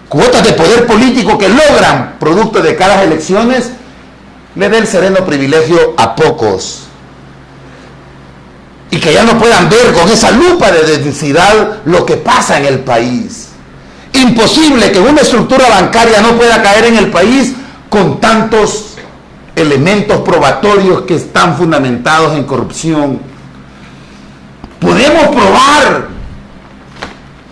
cuotas de poder político que logran producto de cada elecciones le dé el sereno privilegio a pocos y que ya no puedan ver con esa lupa de densidad lo que pasa en el país. Imposible que una estructura bancaria no pueda caer en el país con tantos elementos probatorios que están fundamentados en corrupción. Podemos probar,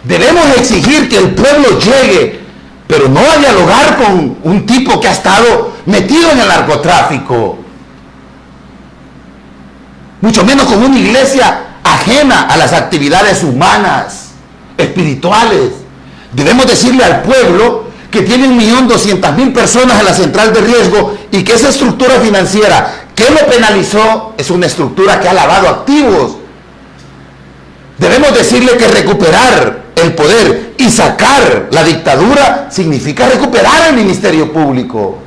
debemos exigir que el pueblo llegue, pero no a dialogar con un tipo que ha estado metido en el narcotráfico, mucho menos con una iglesia ajena a las actividades humanas, espirituales. Debemos decirle al pueblo que tiene 1.200.000 personas en la central de riesgo y que esa estructura financiera que lo penalizó es una estructura que ha lavado activos. Debemos decirle que recuperar el poder y sacar la dictadura significa recuperar el Ministerio Público.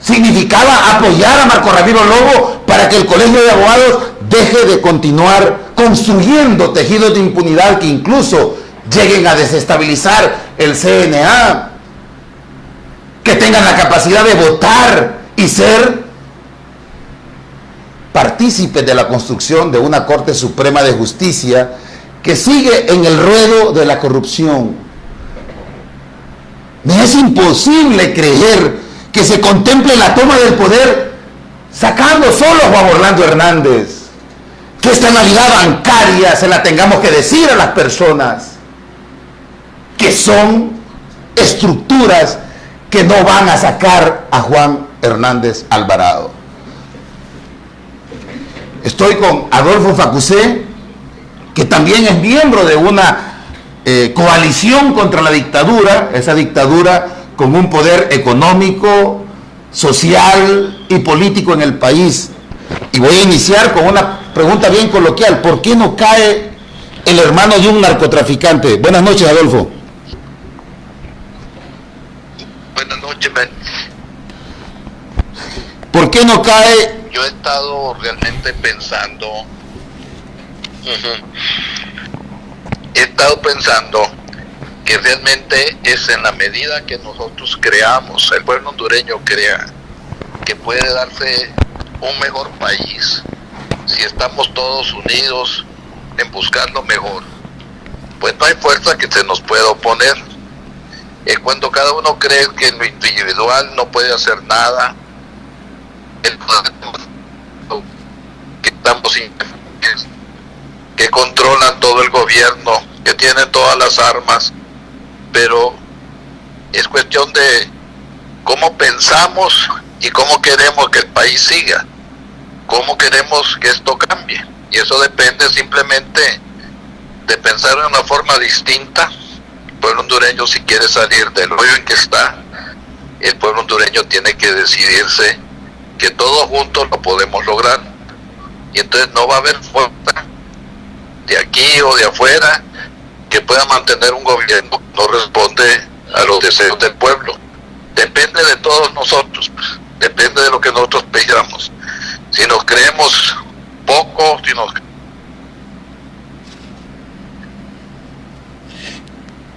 Significaba apoyar a Marco Ramiro Lobo para que el Colegio de Abogados deje de continuar construyendo tejidos de impunidad que incluso lleguen a desestabilizar el CNA, que tengan la capacidad de votar y ser partícipes de la construcción de una Corte Suprema de Justicia que sigue en el ruedo de la corrupción. Me es imposible creer que se contemple la toma del poder sacando solo a Juan Orlando Hernández, que esta Navidad bancaria se la tengamos que decir a las personas que son estructuras que no van a sacar a Juan Hernández Alvarado. Estoy con Adolfo Facusé, que también es miembro de una coalición contra la dictadura, esa dictadura con un poder económico, social y político en el país. Y voy a iniciar con una pregunta bien coloquial: ¿por qué no cae el hermano de un narcotraficante? Buenas noches, Adolfo. Buenas noches, men. ¿Por qué no cae? Yo he estado realmente pensando, he estado pensando que realmente es en la medida que nosotros creamos, el pueblo hondureño crea que puede darse un mejor país si estamos todos unidos en buscar lo mejor, pues no hay fuerza que se nos pueda oponer. Cuando cada uno cree que en lo individual no puede hacer nada, el poder que estamos que controlan todo el gobierno, que tienen todas las armas, pero es cuestión de cómo pensamos y cómo queremos que el país siga, cómo queremos que esto cambie. Y eso depende simplemente de pensar de una forma distinta. El pueblo hondureño, si quiere salir del hoyo en que está, el pueblo hondureño tiene que decidirse que todos juntos lo podemos lograr. Y entonces no va a haber fuerza de aquí o de afuera que pueda mantener un gobierno que no responde a los deseos del pueblo. Depende de todos nosotros, depende de lo que nosotros pidamos. Si nos creemos poco, si nos...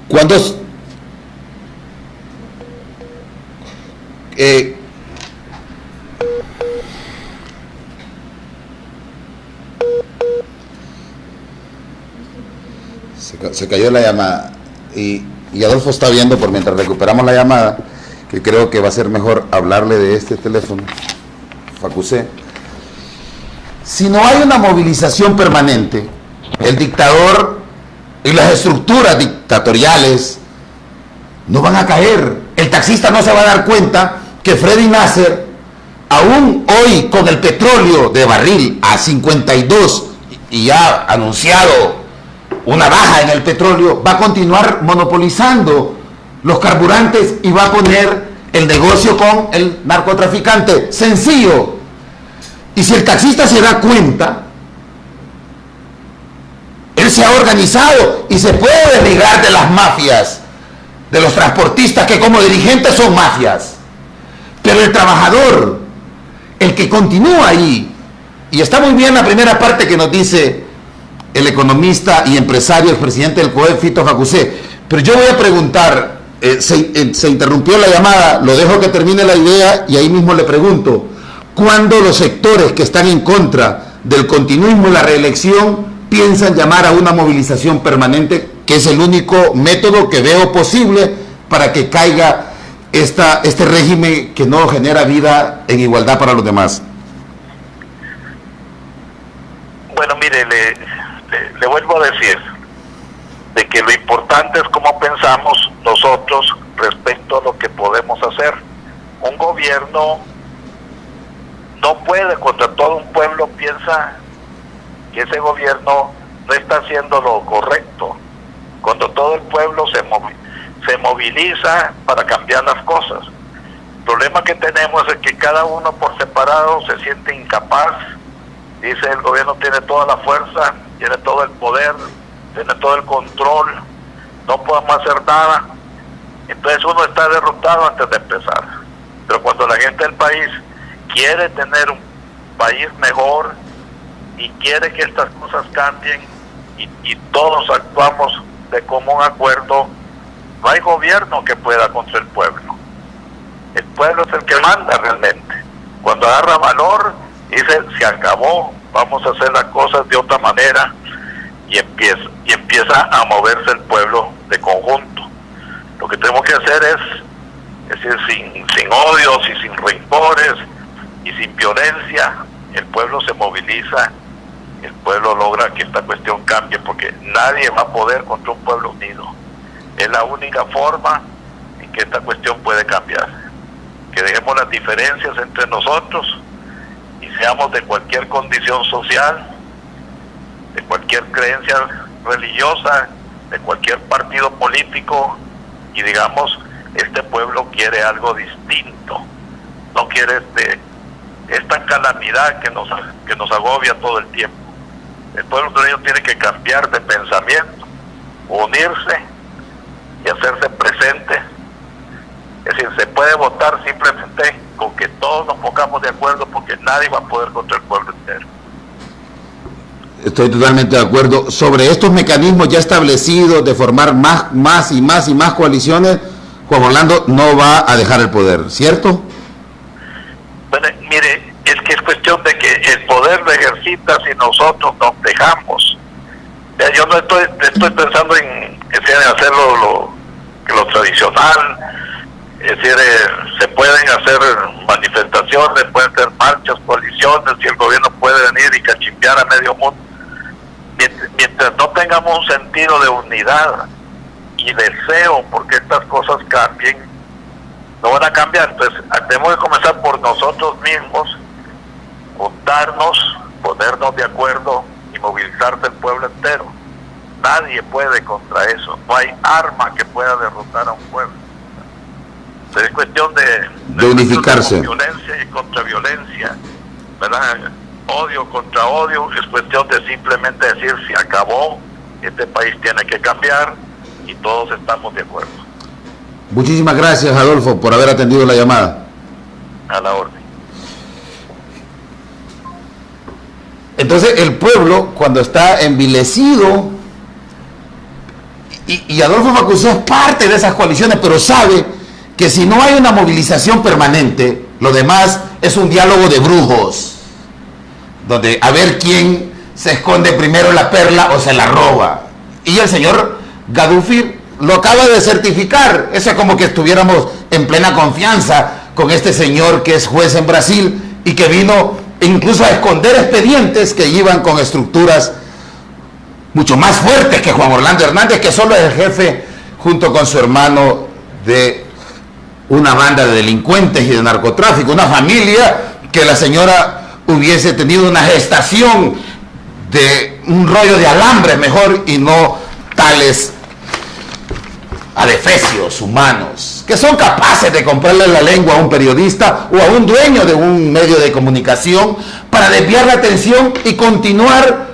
¿Cuántos? Se cayó la llamada y Adolfo está viendo por mientras recuperamos la llamada que creo que va a ser mejor hablarle de este teléfono. Facusé. Si no hay una movilización permanente, el dictador y las estructuras dictatoriales no van a caer. El taxista no se va a dar cuenta que Freddy Nasser, aún hoy con el petróleo de barril a 52 y ya anunciado una baja en el petróleo, va a continuar monopolizando los carburantes y va a poner el negocio con el narcotraficante. Sencillo. Y si el taxista se da cuenta, él se ha organizado y se puede desligar de las mafias, de los transportistas que como dirigentes son mafias. Pero el trabajador, el que continúa ahí, y está muy bien la primera parte que nos dice el economista y empresario, el presidente del COEF, Fito Facusé, pero yo voy a preguntar, se interrumpió la llamada, lo dejo que termine la idea y ahí mismo le pregunto, ¿cuándo los sectores que están en contra del continuismo y la reelección piensan llamar a una movilización permanente, que es el único método que veo posible para que caiga este régimen que no genera vida en igualdad para los demás? Bueno, mire, le vuelvo a decir de que lo importante es cómo pensamos nosotros respecto a lo que podemos hacer. Un gobierno no puede contra todo un pueblo, piensa que ese gobierno no está haciendo lo correcto, cuando todo el pueblo se moviliza para cambiar las cosas. El problema que tenemos es que cada uno por separado se siente incapaz, dice el gobierno tiene toda la fuerza, tiene todo el poder, tiene todo el control, no podemos hacer nada. Entonces uno está derrotado antes de empezar. Pero cuando la gente del país quiere tener un país mejor y quiere que estas cosas cambien y todos actuamos de común acuerdo, no hay gobierno que pueda contra el pueblo. El pueblo es el que manda realmente. Cuando agarra valor, dice, se acabó, vamos a hacer las cosas de otra manera, y empieza a moverse el pueblo de conjunto. Lo que tenemos que hacer es decir, sin odios y sin rencores y sin violencia, el pueblo se moviliza, el pueblo logra que esta cuestión cambie, porque nadie va a poder contra un pueblo unido. Es la única forma en que esta cuestión puede cambiar. Que dejemos las diferencias entre nosotros y seamos de cualquier condición social, de cualquier creencia religiosa, de cualquier partido político, y digamos, este pueblo quiere algo distinto, no quiere esta calamidad que nos agobia todo el tiempo. El pueblo hondureño tiene que cambiar de pensamiento, unirse y hacerse presente. Es decir, se puede votar simplemente con que todos nos pongamos de acuerdo, porque nadie va a poder contra el pueblo entero. Estoy totalmente de acuerdo. Sobre estos mecanismos ya establecidos de formar más coaliciones, Juan Orlando no va a dejar el poder, ¿cierto? Bueno, mire, es que es cuestión de que el poder lo ejercita si nosotros nos dejamos. Yo no estoy pensando en hacer lo tradicional, es decir, se pueden hacer manifestaciones, pueden hacer marchas, coaliciones, y el gobierno puede venir y cachimbear a medio mundo. Mientras no tengamos un sentido de unidad y deseo porque estas cosas cambien, no van a cambiar. Entonces tenemos que comenzar por nosotros mismos, juntarnos, ponernos de acuerdo y movilizarse el pueblo entero. Nadie puede contra eso, no hay arma que pueda derrotar a un pueblo. Entonces es cuestión de unificarse, de violencia y contra violencia, ¿verdad? Odio contra odio. Es cuestión de simplemente decir: se acabó, este país tiene que cambiar, y todos estamos de acuerdo. Muchísimas gracias, Adolfo, por haber atendido la llamada. A la orden. Entonces el pueblo, cuando está envilecido, y Adolfo Facuzzo es parte de esas coaliciones, pero sabe que si no hay una movilización permanente, lo demás es un diálogo de brujos, donde a ver quién se esconde primero la perla o se la roba. Y el señor Gaddafi lo acaba de certificar. Eso es como que estuviéramos en plena confianza con este señor que es juez en Brasil y que vino incluso a esconder expedientes que iban con estructuras mucho más fuertes que Juan Orlando Hernández, que solo es el jefe junto con su hermano de una banda de delincuentes y de narcotráfico, una familia que la señora hubiese tenido una gestación de un rollo de alambre mejor, y no tales adefesios humanos que son capaces de comprarle la lengua a un periodista o a un dueño de un medio de comunicación para desviar la atención y continuar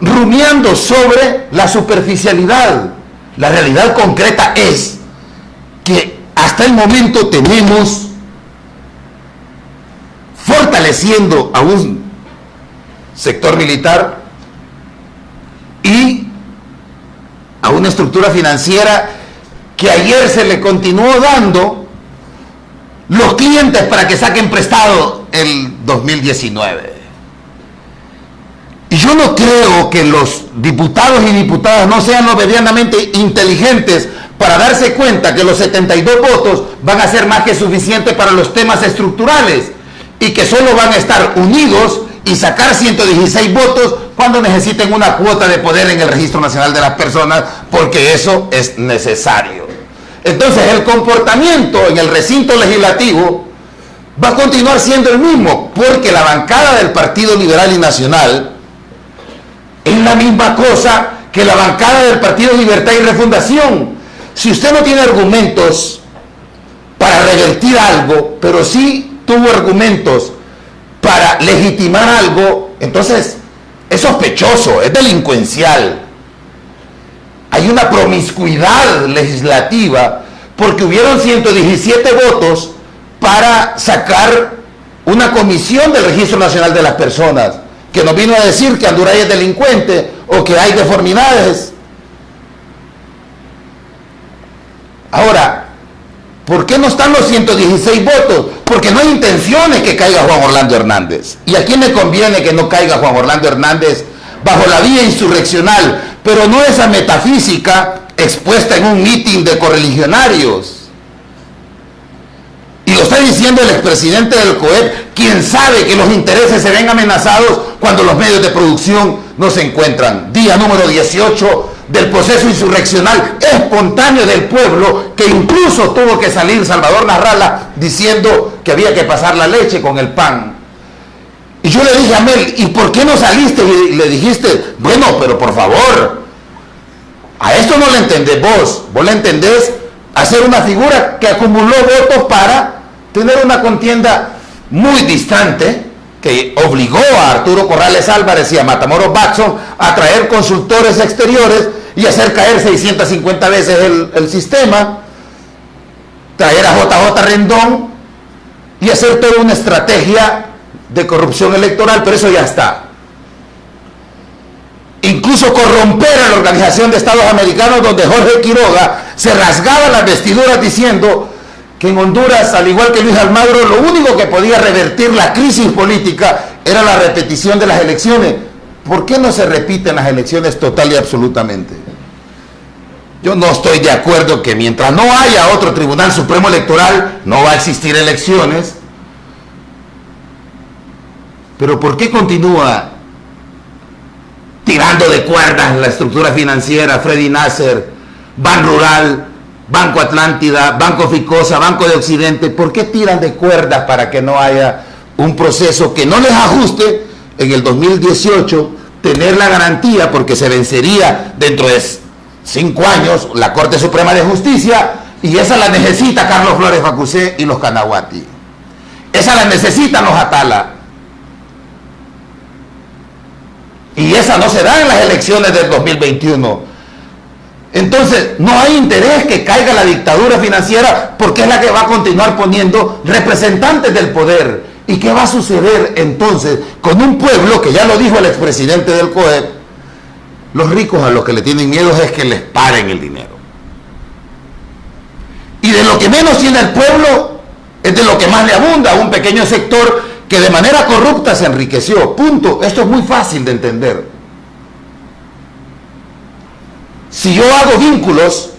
rumiando sobre la superficialidad. La realidad concreta es que hasta el momento tenemos fortaleciendo a un sector militar y a una estructura financiera que ayer se le continuó dando los clientes para que saquen prestado el 2019. Y yo no creo que los diputados y diputadas no sean lo medianamente inteligentes para darse cuenta que los 72 votos van a ser más que suficientes para los temas estructurales, y que solo van a estar unidos y sacar 116 votos cuando necesiten una cuota de poder en el Registro Nacional de las Personas, porque eso es necesario. Entonces el comportamiento en el recinto legislativo va a continuar siendo el mismo, porque la bancada del Partido Liberal y Nacional es la misma cosa que la bancada del Partido Libertad y Refundación. Si usted no tiene argumentos para revertir algo, pero sí tuvo argumentos para legitimar algo, entonces es sospechoso, es delincuencial. Hay una promiscuidad legislativa porque hubieron 117 votos para sacar una comisión del Registro Nacional de las Personas, que nos vino a decir que Anduray es delincuente o que hay deformidades. Ahora, ¿por qué no están los 116 votos? Porque no hay intenciones que caiga Juan Orlando Hernández. ¿Y a quién le conviene que no caiga Juan Orlando Hernández bajo la vía insurreccional? Pero no esa metafísica expuesta en un mitin de correligionarios. Y lo está diciendo el expresidente del COEP, quien sabe que los intereses se ven amenazados cuando los medios de producción no se encuentran. Día número 18 del proceso insurreccional espontáneo del pueblo, que incluso tuvo que salir Salvador Narrala diciendo que había que pasar la leche con el pan. Y yo le dije a Mel, ¿y por qué no saliste? Y le dijiste, bueno, pero por favor, a esto no le entendés vos le entendés hacer una figura que acumuló votos para tener una contienda muy distante, que obligó a Arturo Corrales Álvarez y a Matamoros Batson a traer consultores exteriores y hacer caer 650 veces el sistema, traer a JJ Rendón y hacer toda una estrategia de corrupción electoral, pero eso ya está. Incluso corromper a la Organización de Estados Americanos, donde Jorge Quiroga se rasgaba las vestiduras diciendo que en Honduras, al igual que Luis Almagro, lo único que podía revertir la crisis política era la repetición de las elecciones. ¿Por qué no se repiten las elecciones total y absolutamente? Yo no estoy de acuerdo que mientras no haya otro Tribunal Supremo Electoral no va a existir elecciones. Pero ¿por qué continúa tirando de cuerdas la estructura financiera, Freddy Nasser, Ban Rural, Banco Atlántida, Banco Ficosa, Banco de Occidente, ¿por qué tiran de cuerdas para que no haya un proceso que no les ajuste en el 2018, tener la garantía, porque se vencería dentro de 5 años la Corte Suprema de Justicia, y esa la necesita Carlos Flores Facusé y los Canaguati? Esa la necesitan los Atala. Y esa no se da en las elecciones del 2021. Entonces, no hay interés que caiga la dictadura financiera, porque es la que va a continuar poniendo representantes del poder. ¿Y qué va a suceder entonces con un pueblo que, ya lo dijo el expresidente del COEP, los ricos a los que le tienen miedo es que les paren el dinero? Y de lo que menos tiene el pueblo es de lo que más le abunda, un pequeño sector que de manera corrupta se enriqueció. Punto. Esto es muy fácil de entender. Si yo hago vínculos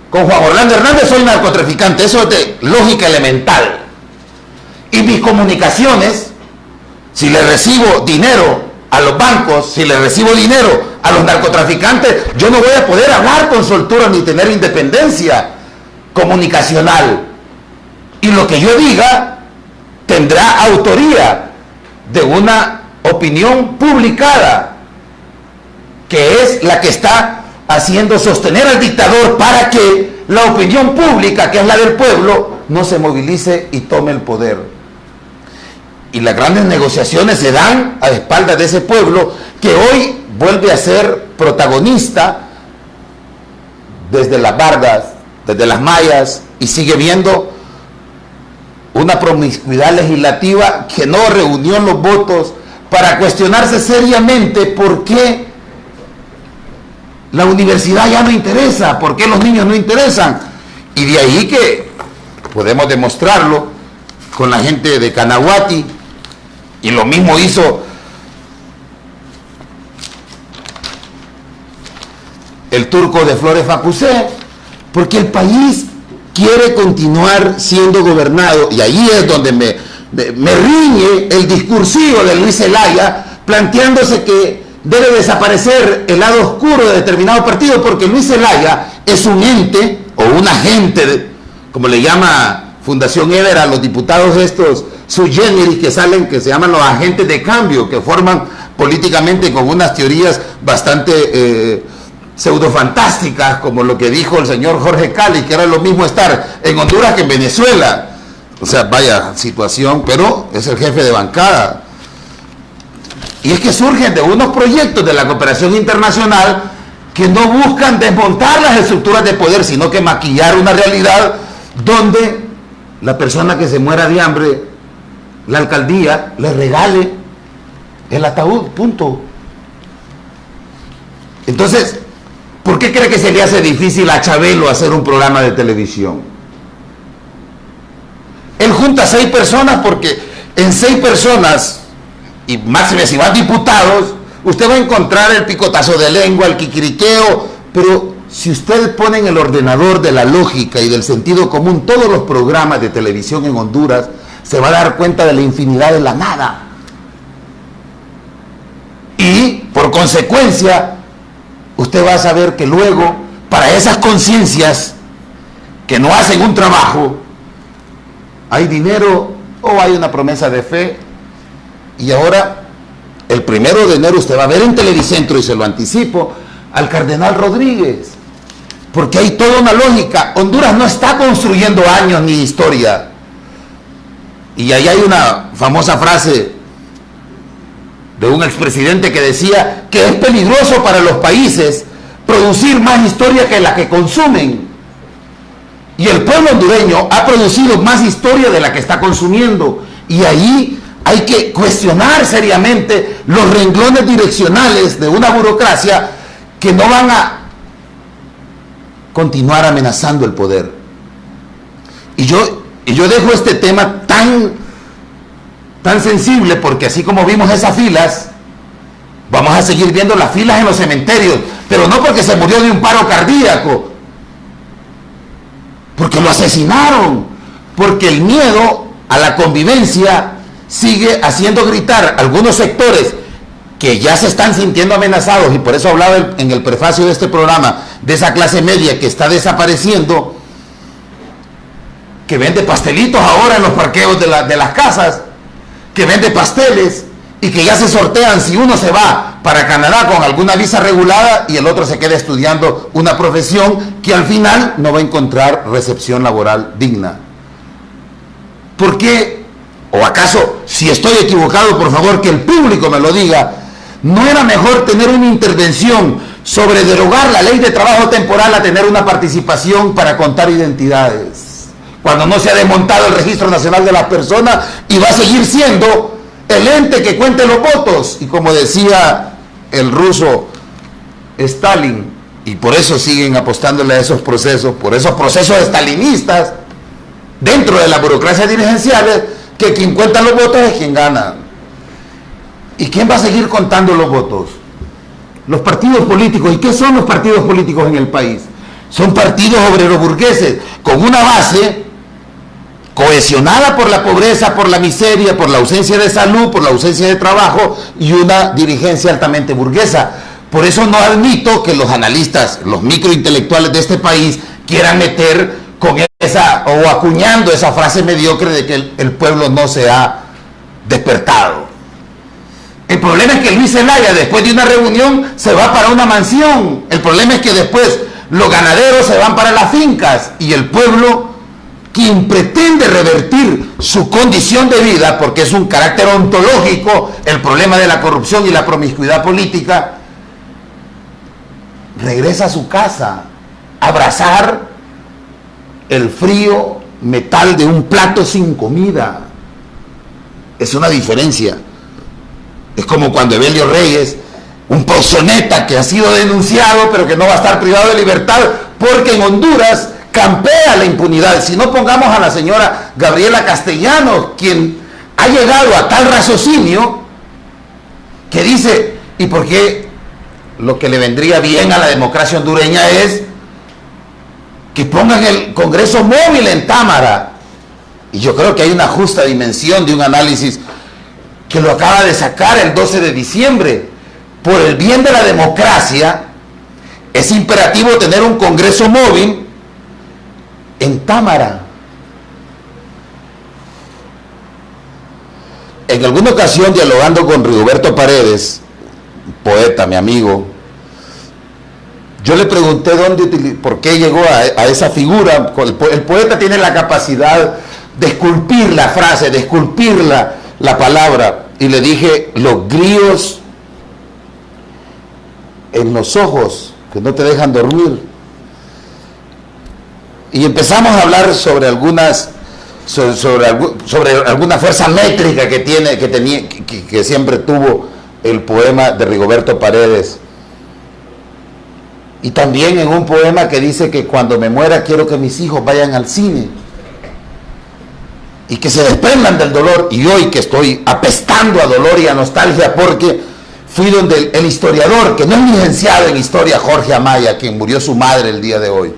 con Juan Orlando Hernández, soy narcotraficante. Eso es de lógica elemental. Y mis comunicaciones, si le recibo dinero a los bancos, si le recibo dinero a los narcotraficantes, yo no voy a poder hablar con soltura ni tener independencia comunicacional. Y lo que yo diga tendrá autoría de una opinión publicada, que es la que está haciendo sostener al dictador para que la opinión pública, que es la del pueblo, no se movilice y tome el poder. Y las grandes negociaciones se dan a espaldas de ese pueblo que hoy vuelve a ser protagonista desde las Vargas, desde las Mayas, y sigue viendo una promiscuidad legislativa que no reunió los votos para cuestionarse seriamente por qué la universidad ya no interesa, por qué los niños no interesan. Y de ahí que podemos demostrarlo con la gente de Canaguati, y lo mismo hizo el turco de Flores Facusé, porque el país quiere continuar siendo gobernado, y ahí es donde me riñe el discursivo de Luis Zelaya, planteándose que debe desaparecer el lado oscuro de determinado partido, porque Luis Zelaya es un ente o un agente, como le llama Fundación Ever a los diputados estos sui generis que salen, que se llaman los agentes de cambio, que forman políticamente con unas teorías bastante pseudofantásticas, como lo que dijo el señor Jorge Cali, que era lo mismo estar en Honduras que en Venezuela. O sea, vaya situación, pero es el jefe de bancada. Y es que surgen de unos proyectos de la cooperación internacional que no buscan desmontar las estructuras de poder, sino que maquillar una realidad donde la persona que se muera de hambre, la alcaldía le regale el ataúd, punto. Entonces, ¿por qué cree que se le hace difícil a Chabelo hacer un programa de televisión? Él junta 6 personas porque en 6 personas, y máxime si van diputados, usted va a encontrar el picotazo de lengua, el quiquiriqueo, pero si usted pone en el ordenador de la lógica y del sentido común todos los programas de televisión en Honduras, se va a dar cuenta de la infinidad de la nada. Y por consecuencia, usted va a saber que luego, para esas conciencias que no hacen un trabajo, hay dinero o hay una promesa de fe. Y ahora, el 1 de enero usted va a ver en Televicentro, y se lo anticipo, al cardenal Rodríguez, porque hay toda una lógica. Honduras no está construyendo años ni historia. Y ahí hay una famosa frase de un expresidente que decía que es peligroso para los países producir más historia que la que consumen. Y el pueblo hondureño ha producido más historia de la que está consumiendo. Y ahí hay que cuestionar seriamente los renglones direccionales de una burocracia que no van a continuar amenazando el poder. Y yo dejo este tema tan sensible, porque así como vimos esas filas, vamos a seguir viendo las filas en los cementerios, pero no porque se murió de un paro cardíaco, porque lo asesinaron, porque el miedo a la convivencia sigue haciendo gritar algunos sectores que ya se están sintiendo amenazados, y por eso hablaba en el prefacio de este programa de esa clase media que está desapareciendo, que vende pastelitos ahora en los parqueos de las casas, que vende pasteles y que ya se sortean si uno se va para Canadá con alguna visa regulada y el otro se queda estudiando una profesión que al final no va a encontrar recepción laboral digna. ¿Por qué? ¿O acaso, si estoy equivocado, por favor, que el público me lo diga? ¿No era mejor tener una intervención sobre derogar la ley de trabajo temporal a tener una participación para contar identidades? Cuando no se ha desmontado el Registro Nacional de las Personas y va a seguir siendo el ente que cuente los votos. Y como decía el ruso Stalin, y por eso siguen apostándole a esos procesos, por esos procesos estalinistas dentro de las burocracias dirigenciales, que quien cuenta los votos es quien gana. ¿Y quién va a seguir contando los votos? Los partidos políticos. ¿Y qué son los partidos políticos en el país? Son partidos obrero-burgueses con una base cohesionada por la pobreza, por la miseria, por la ausencia de salud, por la ausencia de trabajo y una dirigencia altamente burguesa. Por eso no admito que los analistas, los microintelectuales de este país quieran meter con esa o acuñando esa frase mediocre de que el pueblo no se ha despertado. El problema es que Luis Zelaya, después de una reunión, se va para una mansión. El problema es que después los ganaderos se van para las fincas y el pueblo, quien pretende revertir su condición de vida, porque es un carácter ontológico, el problema de la corrupción y la promiscuidad política, regresa a su casa a abrazar el frío metal de un plato sin comida. Es una diferencia. Es como cuando Evelio Reyes, un proxoneta que ha sido denunciado pero que no va a estar privado de libertad porque en Honduras campea la impunidad. Si no, pongamos a la señora Gabriela Castellanos, quien ha llegado a tal raciocinio que dice, ¿y por qué lo que le vendría bien a la democracia hondureña es que pongan el Congreso móvil en Támara? Y yo creo que hay una justa dimensión de un análisis que lo acaba de sacar el 12 de diciembre. Por el bien de la democracia, es imperativo tener un Congreso móvil en Támara. En alguna ocasión, dialogando con Rigoberto Paredes, poeta, mi amigo, yo le pregunté por qué llegó a esa figura. El poeta tiene la capacidad de esculpir la frase, de esculpir la palabra, y le dije, los grillos en los ojos que no te dejan dormir. Y empezamos a hablar sobre alguna fuerza métrica que siempre tuvo el poema de Rigoberto Paredes. Y también en un poema que dice que cuando me muera quiero que mis hijos vayan al cine y que se desprendan del dolor. Y hoy que estoy apestando a dolor y a nostalgia porque fui donde el historiador, que no es licenciado en historia, Jorge Amaya, quien murió su madre el día de hoy,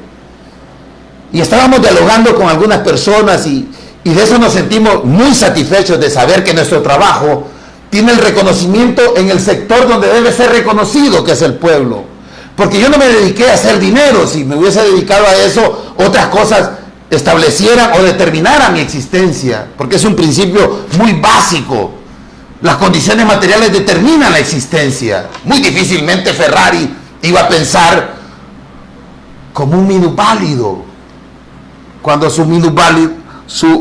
y estábamos dialogando con algunas personas y de eso nos sentimos muy satisfechos de saber que nuestro trabajo tiene el reconocimiento en el sector donde debe ser reconocido, que es el pueblo. Porque yo no me dediqué a hacer dinero. Si me hubiese dedicado a eso, otras cosas establecieran o determinaran mi existencia, porque es un principio muy básico. Las condiciones materiales determinan la existencia. Muy difícilmente Ferrari iba a pensar como un minusválido, cuando su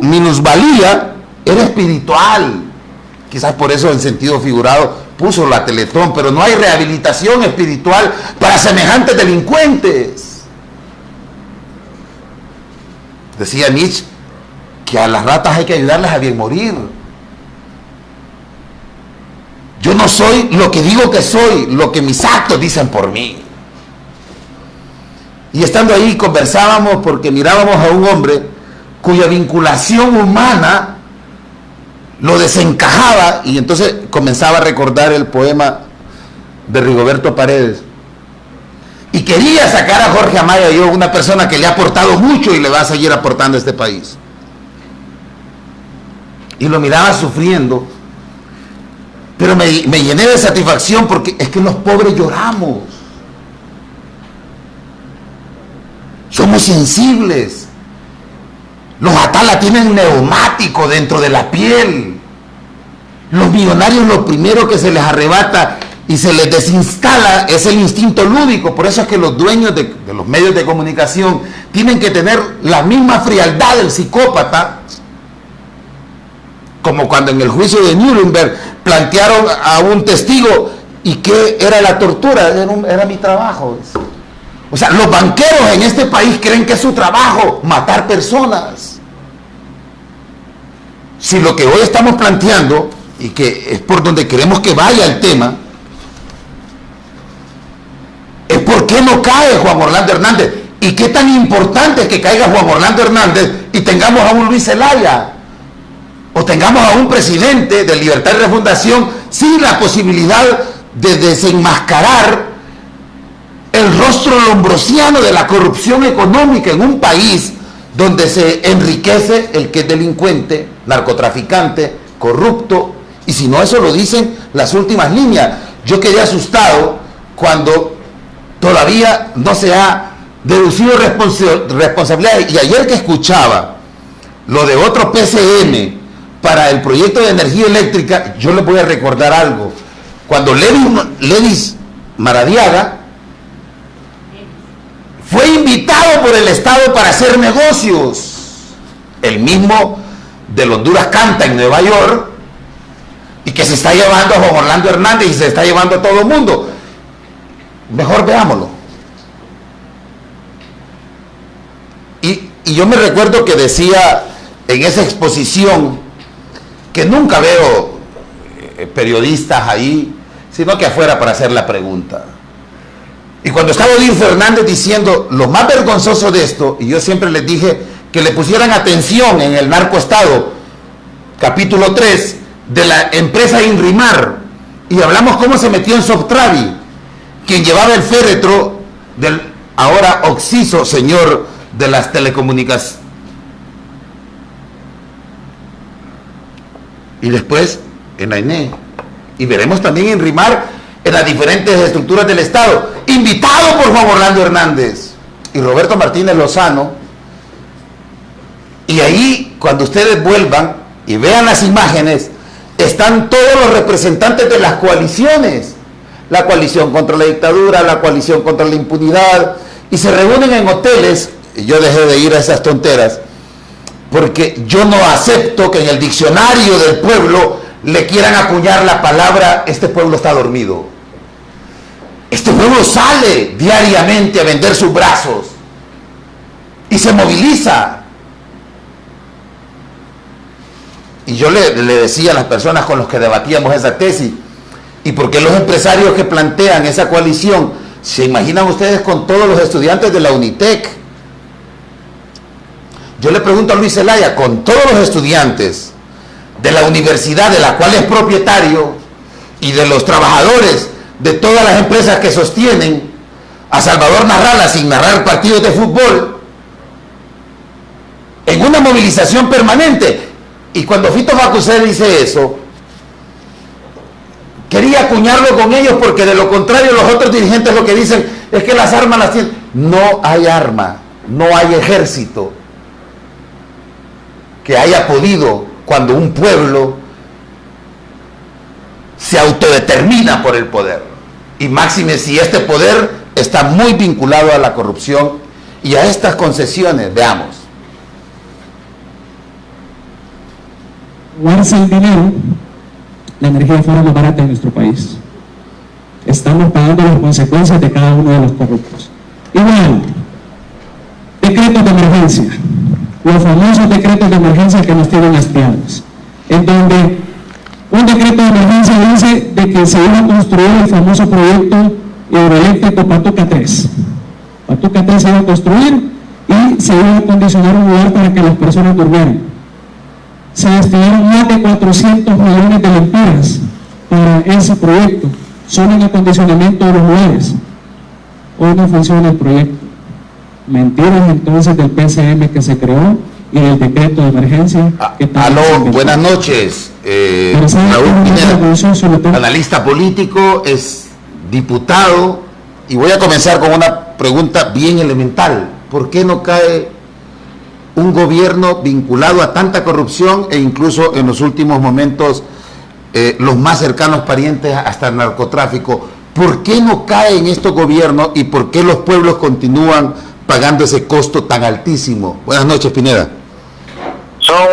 minusvalía era espiritual. Quizás por eso, en sentido figurado, puso la Teletón, pero no hay rehabilitación espiritual para semejantes delincuentes. Decía Nietzsche que a las ratas hay que ayudarles a bien morir. Yo no soy lo que digo que soy, lo que mis actos dicen por mí. Y estando ahí conversábamos porque mirábamos a un hombre cuya vinculación humana lo desencajaba, y entonces comenzaba a recordar el poema de Rigoberto Paredes. Y quería sacar a Jorge Amaya, yo, una persona que le ha aportado mucho y le va a seguir aportando a este país. Y lo miraba sufriendo, pero me llené de satisfacción porque es que los pobres lloramos. Somos sensibles. Los Atala tienen neumático dentro de la piel. Los millonarios lo primero que se les arrebata y se les desinstala es el instinto lúdico. Por eso es que los dueños de los medios de comunicación tienen que tener la misma frialdad del psicópata, como cuando en el juicio de Nuremberg plantearon a un testigo y que era la tortura, era mi trabajo. O sea, los banqueros en este país creen que es su trabajo matar personas. Si lo que hoy estamos planteando, y que es por donde queremos que vaya el tema, es por qué no cae Juan Orlando Hernández, y qué tan importante es que caiga Juan Orlando Hernández y tengamos a un Luis Zelaya, o tengamos a un presidente de Libertad y Refundación sin la posibilidad de desenmascarar el rostro lombrosiano de la corrupción económica en un país donde se enriquece el que es delincuente, narcotraficante, corrupto, y si no, eso lo dicen las últimas líneas. Yo quedé asustado cuando todavía no se ha deducido responsabilidad, y ayer que escuchaba lo de otro PCM para el proyecto de energía eléctrica, yo les voy a recordar algo. Cuando Ledis Maradiaga fue invitado por el Estado para hacer negocios, el mismo del Honduras Canta en Nueva York, y que se está llevando a Juan Orlando Hernández y se está llevando a todo el mundo. Mejor veámoslo. Y yo me recuerdo que decía en esa exposición que nunca veo periodistas ahí, sino que afuera para hacer la pregunta. Y cuando estaba Odín Fernández diciendo lo más vergonzoso de esto, y yo siempre les dije que le pusieran atención en el narcoestado, capítulo 3, de la empresa Inrimar, y hablamos cómo se metió en Softravi, quien llevaba el féretro del ahora occiso señor de las telecomunicaciones. Y después en AINE, y veremos también Inrimar en las diferentes estructuras del Estado, invitado por Juan Orlando Hernández y Roberto Martínez Lozano. Y ahí, cuando ustedes vuelvan y vean las imágenes, están todos los representantes de las coaliciones, la coalición contra la dictadura, la coalición contra la impunidad, y se reúnen en hoteles. Y yo dejé de ir a esas tonteras, porque yo no acepto que en el diccionario del pueblo le quieran acuñar la palabra "este pueblo está dormido". Este pueblo sale diariamente a vender sus brazos y se moviliza. Y yo le decía a las personas con las que debatíamos esa tesis, ¿y por qué los empresarios que plantean esa coalición se imaginan ustedes con todos los estudiantes de la Unitec? Yo le pregunto a Luis Zelaya, con todos los estudiantes de la universidad de la cual es propietario y de los trabajadores de todas las empresas que sostienen a Salvador Narrala sin narrar partidos de fútbol, en una movilización permanente. Y cuando Fito Facusé dice eso, quería acuñarlo con ellos, porque de lo contrario los otros dirigentes lo que dicen es que las armas las tienen. No hay arma, no hay ejército que haya podido, cuando un pueblo se autodetermina por el poder, y máxime si este poder está muy vinculado a la corrupción y a estas concesiones. Veamos. Guardarse el dinero, la energía fuera más barata en nuestro país. Estamos pagando las consecuencias de cada uno de los corruptos. Igual, decretos de emergencia, los famosos decretos de emergencia que nos tienen hastiados, en donde un decreto de emergencia dice de que se iba a construir el famoso proyecto hidroeléctrico Patuca 3. Patuca 3 se iba a construir y se iba a acondicionar un lugar para que las personas durmieran. Se destinaron más de 400 millones de lempiras para ese proyecto, solo en acondicionamiento de los lugares. Hoy no funciona el proyecto. Mentiras entonces del PCM que se creó y del decreto de emergencia. Aló, buenas noches. Raúl Pineda, analista político, es diputado, y voy a comenzar con una pregunta bien elemental. ¿Por qué no cae un gobierno vinculado a tanta corrupción e incluso en los últimos momentos los más cercanos parientes hasta el narcotráfico? ¿Por qué no caen estos gobiernos y por qué los pueblos continúan pagando ese costo tan altísimo? Buenas noches, Pineda. Son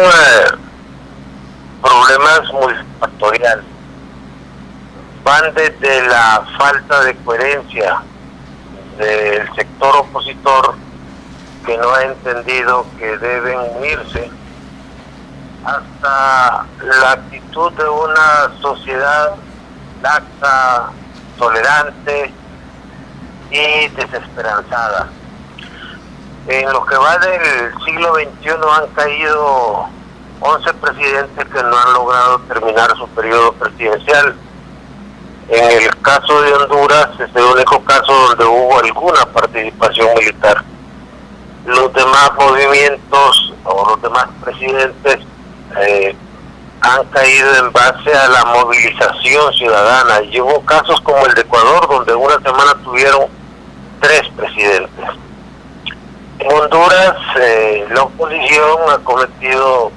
problemas multifactoriales. Van desde la falta de coherencia del sector opositor, que no ha entendido que deben unirse, hasta la actitud de una sociedad laxa, tolerante y desesperanzada. En lo que va del siglo XXI han caído 11 presidentes que no han logrado terminar su periodo presidencial. En el caso de Honduras es el único caso donde hubo alguna participación militar. Los demás movimientos o los demás presidentes han caído en base a la movilización ciudadana. Y hubo casos como el de Ecuador, donde en una semana tuvieron 3 presidentes. En Honduras la oposición ha cometido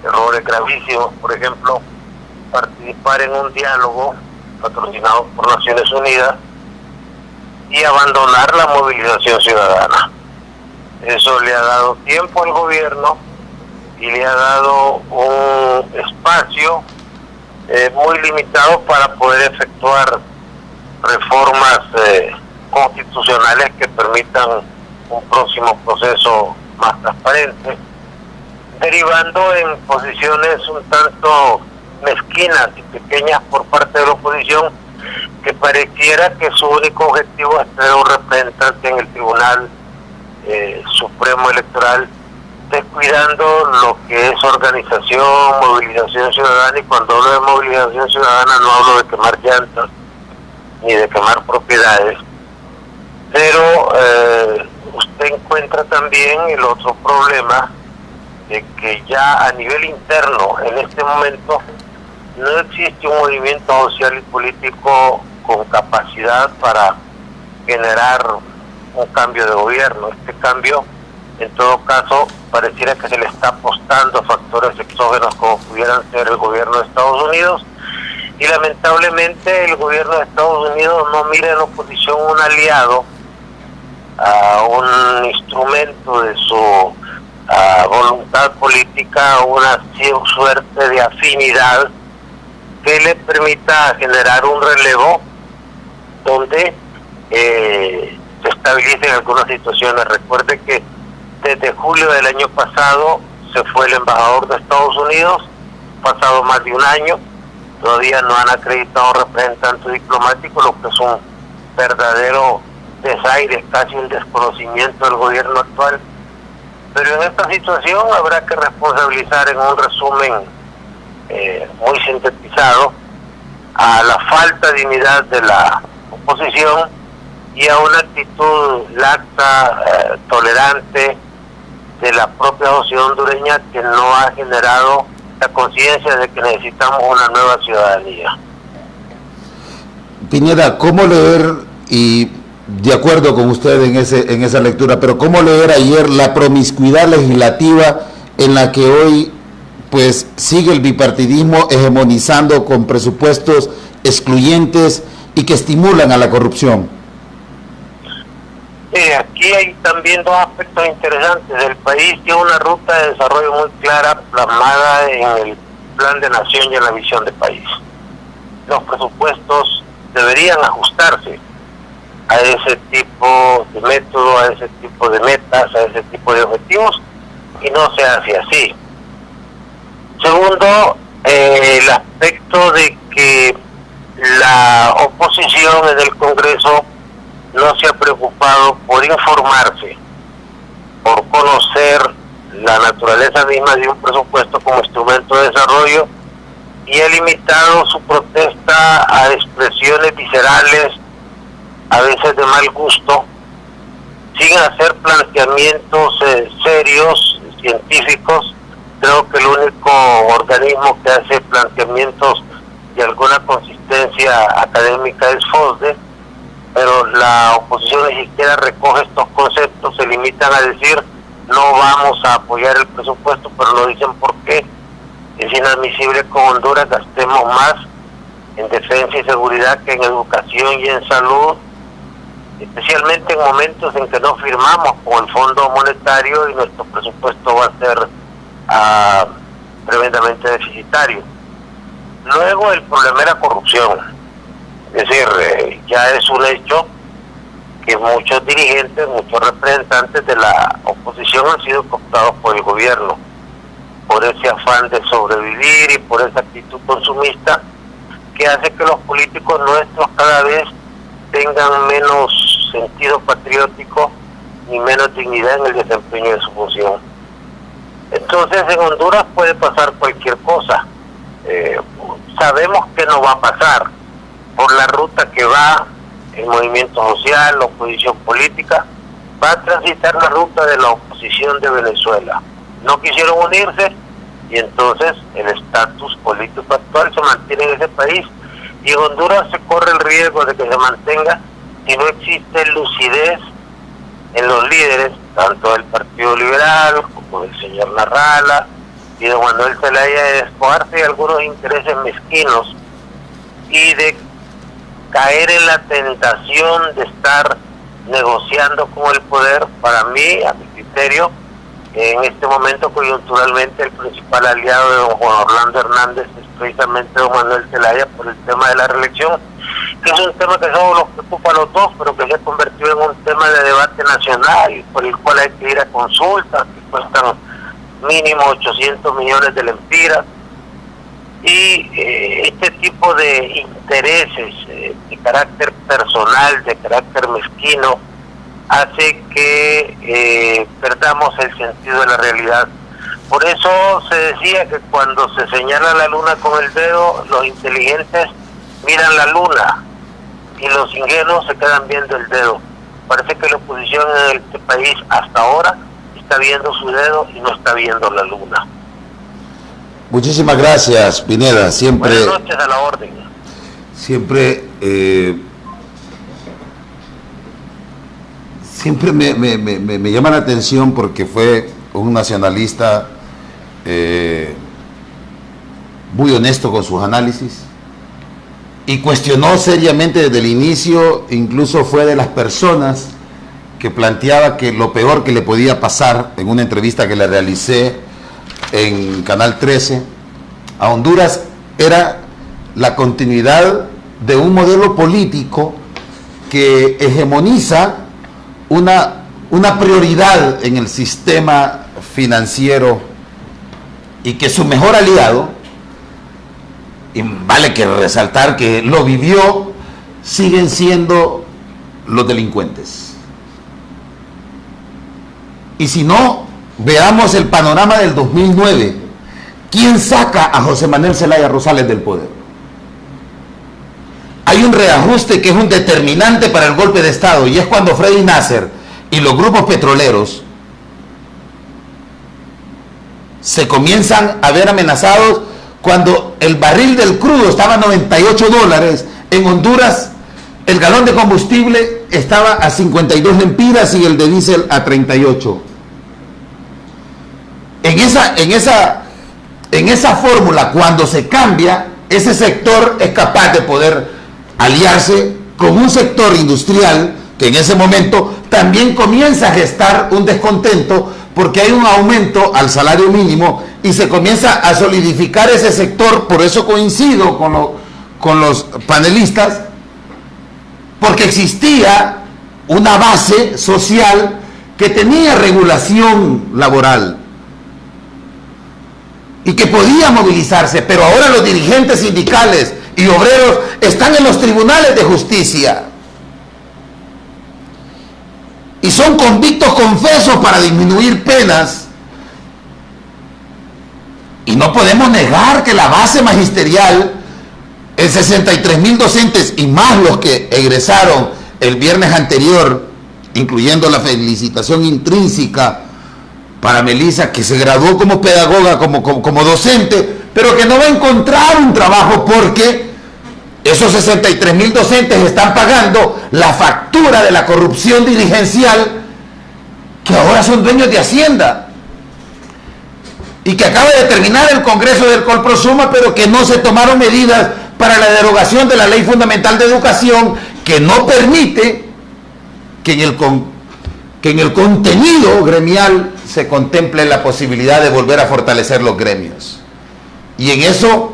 errores gravísimos, por ejemplo, participar en un diálogo patrocinado por Naciones Unidas y abandonar la movilización ciudadana. Eso le ha dado tiempo al gobierno y le ha dado un espacio muy limitado para poder efectuar reformas constitucionales que permitan un próximo proceso más transparente, derivando en posiciones un tanto mezquinas y pequeñas por parte de la oposición, que pareciera que su único objetivo es tener un representante en el Tribunal Supremo Electoral, descuidando lo que es organización, movilización ciudadana. Y cuando hablo de movilización ciudadana no hablo de quemar llantas ni de quemar propiedades, pero usted encuentra también el otro problema de que ya a nivel interno en este momento no existe un movimiento social y político con capacidad para generar un cambio de gobierno. Este cambio, en todo caso, pareciera que se le está apostando a factores exógenos como pudieran ser el gobierno de Estados Unidos, y lamentablemente el gobierno de Estados Unidos no mira en la oposición un aliado, a un instrumento de su voluntad política, una suerte de afinidad que le permita generar un relevo donde se estabilicen algunas situaciones. Recuerde que desde julio del año pasado se fue el embajador de Estados Unidos, pasado más de un año, todavía no han acreditado representante diplomático, lo que es un verdadero desaire, casi un desconocimiento del gobierno actual. Pero en esta situación habrá que responsabilizar, en un resumen muy sintetizado, a la falta de dignidad de la oposición y a una actitud laxa, tolerante de la propia sociedad hondureña, que no ha generado la conciencia de que necesitamos una nueva ciudadanía. Pineda, ¿cómo leer, y de acuerdo con usted en esa lectura, pero cómo leer ayer la promiscuidad legislativa en la que hoy pues sigue el bipartidismo hegemonizando con presupuestos excluyentes y que estimulan a la corrupción? Aquí hay también dos aspectos interesantes. El país tiene una ruta de desarrollo muy clara, plasmada en el Plan de Nación y en la visión de país. Los presupuestos deberían ajustarse a ese tipo de método, a ese tipo de metas, a ese tipo de objetivos, y no se hace así. Segundo, el aspecto de que la oposición en el Congreso no se ha preocupado por informarse, por conocer la naturaleza misma de un presupuesto como instrumento de desarrollo, y ha limitado su protesta a expresiones viscerales, a veces de mal gusto, sin hacer planteamientos serios, científicos. Creo que el único organismo que hace planteamientos de alguna consistencia académica es FOSDE, pero la oposición ni siquiera recoge estos conceptos, se limitan a decir no vamos a apoyar el presupuesto, pero no dicen por qué. Es inadmisible que con Honduras gastemos más en defensa y seguridad que en educación y en salud, especialmente en momentos en que no firmamos con el Fondo Monetario y nuestro presupuesto va a ser tremendamente deficitario. Luego el problema de la corrupción, es decir, ya es un hecho que muchos dirigentes, muchos representantes de la oposición han sido cooptados por el gobierno, por ese afán de sobrevivir y por esa actitud consumista que hace que los políticos nuestros cada vez tengan menos sentido patriótico ni menos dignidad en el desempeño de su función. Entonces en Honduras puede pasar cualquier cosa. Sabemos que no va a pasar por la ruta que va el movimiento social, la oposición política, va a transitar la ruta de la oposición de Venezuela. No quisieron unirse y entonces el estatus político actual se mantiene en ese país y en Honduras se corre el riesgo de que se mantenga si no existe lucidez en los líderes, tanto del Partido Liberal como del señor Narrala y de Manuel Zelaya, de despojarse de algunos intereses mezquinos y de caer en la tentación de estar negociando con el poder. Para mí, a mi criterio, en este momento coyunturalmente el principal aliado de don Juan Orlando Hernández es precisamente don Manuel Zelaya por el tema de la reelección, que es un tema que solo nos preocupa a los dos, pero que se ha convertido en un tema de debate nacional, por el cual hay que ir a consultas, que cuestan mínimo 800 millones de lempiras, y este tipo de intereses de carácter personal, de carácter mezquino, hace que perdamos el sentido de la realidad. Por eso se decía que cuando se señala la luna con el dedo, los inteligentes miran la luna y los ingenuos se quedan viendo el dedo. Parece que la oposición en este país hasta ahora está viendo su dedo y no está viendo la luna. Muchísimas gracias, Pineda. Siempre, buenas noches, a la orden. Siempre me llama la atención porque fue un nacionalista muy honesto con sus análisis y cuestionó seriamente desde el inicio, incluso fue de las personas que planteaba que lo peor que le podía pasar en una entrevista que le realicé en Canal 13 a Honduras era la continuidad de un modelo político que hegemoniza una prioridad en el sistema financiero y que su mejor aliado, y vale que resaltar que lo vivió, siguen siendo los delincuentes. Y si no, veamos el panorama del 2009. ¿Quién saca a José Manuel Zelaya Rosales del poder? Hay un reajuste que es un determinante para el golpe de Estado, y es cuando Freddy Nasser y los grupos petroleros se comienzan a ver amenazados cuando el barril del crudo estaba a $98. En Honduras el galón de combustible estaba a 52 lempiras y el de diésel a 38. En esa fórmula, cuando se cambia, ese sector es capaz de poder aliarse con un sector industrial que en ese momento también comienza a gestar un descontento porque hay un aumento al salario mínimo y se comienza a solidificar ese sector. Por eso coincido con los panelistas, porque existía una base social que tenía regulación laboral y que podía movilizarse, pero ahora los dirigentes sindicales y obreros están en los tribunales de justicia y son convictos confesos para disminuir penas, y no podemos negar que la base magisterial, el 63,000 docentes y más los que egresaron el viernes anterior, incluyendo la felicitación intrínseca para Melissa, que se graduó como pedagoga, como docente, pero que no va a encontrar un trabajo porque esos 63,000 docentes están pagando la factura de la corrupción dirigencial que ahora son dueños de Hacienda y que acaba de terminar el Congreso del Colprosuma, pero que no se tomaron medidas para la derogación de la Ley Fundamental de Educación, que no permite que en el contenido gremial se contemple la posibilidad de volver a fortalecer los gremios. Y en eso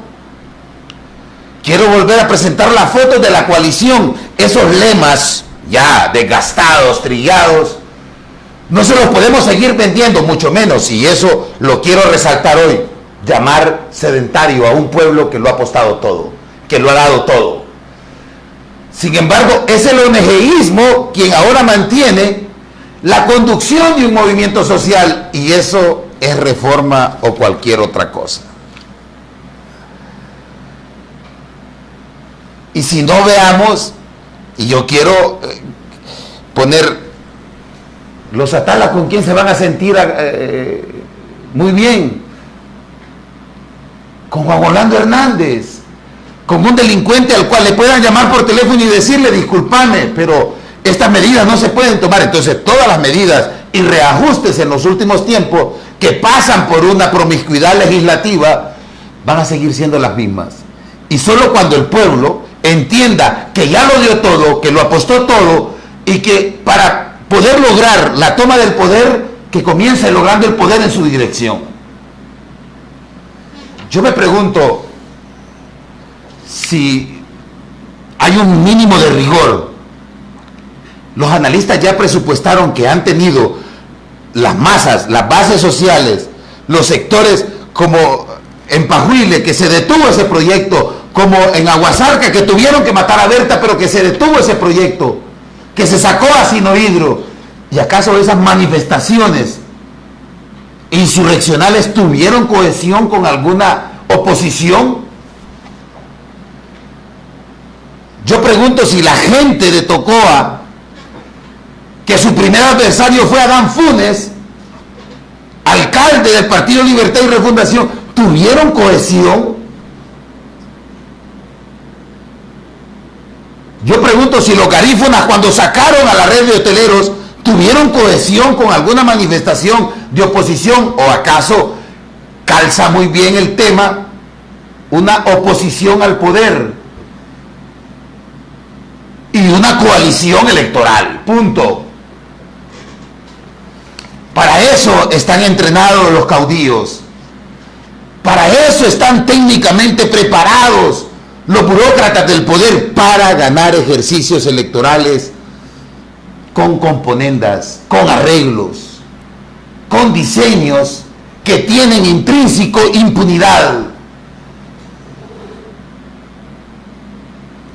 quiero volver a presentar las fotos de la coalición. Esos lemas ya desgastados, trillados, no se los podemos seguir vendiendo, mucho menos, y eso lo quiero resaltar hoy, llamar sedentario a un pueblo que lo ha apostado todo, que lo ha dado todo. Sin embargo, es el ONGismo quien ahora mantiene la conducción de un movimiento social, y eso es reforma o cualquier otra cosa. Y si no, veamos, y yo quiero poner los Atalas con quien se van a sentir muy bien, con Juan Orlando Hernández, con un delincuente al cual le puedan llamar por teléfono y decirle: discúlpame, pero estas medidas no se pueden tomar. Entonces todas las medidas y reajustes en los últimos tiempos que pasan por una promiscuidad legislativa van a seguir siendo las mismas. Y solo cuando el pueblo entienda que ya lo dio todo, que lo apostó todo, y que para poder lograr la toma del poder, que comience logrando el poder en su dirección. Yo me pregunto si hay un mínimo de rigor. Los analistas ya presupuestaron que han tenido las masas, las bases sociales, los sectores como en Pajuile, que se detuvo ese proyecto, como en Aguasarca, que tuvieron que matar a Berta, pero que se detuvo ese proyecto, que se sacó a Sinohidro. ¿Y acaso esas manifestaciones insurreccionales tuvieron cohesión con alguna oposición? Yo pregunto si la gente de Tocoa, que su primer adversario fue Adán Funes, alcalde del Partido Libertad y Refundación, ¿tuvieron cohesión? Yo pregunto si los garífunas, cuando sacaron a la red de hoteleros, ¿tuvieron cohesión con alguna manifestación de oposición? ¿O acaso calza muy bien el tema una oposición al poder y una coalición electoral? Punto. Para eso están entrenados los caudillos, para eso están técnicamente preparados los burócratas del poder, para ganar ejercicios electorales con componendas, con arreglos, con diseños que tienen intrínseco impunidad.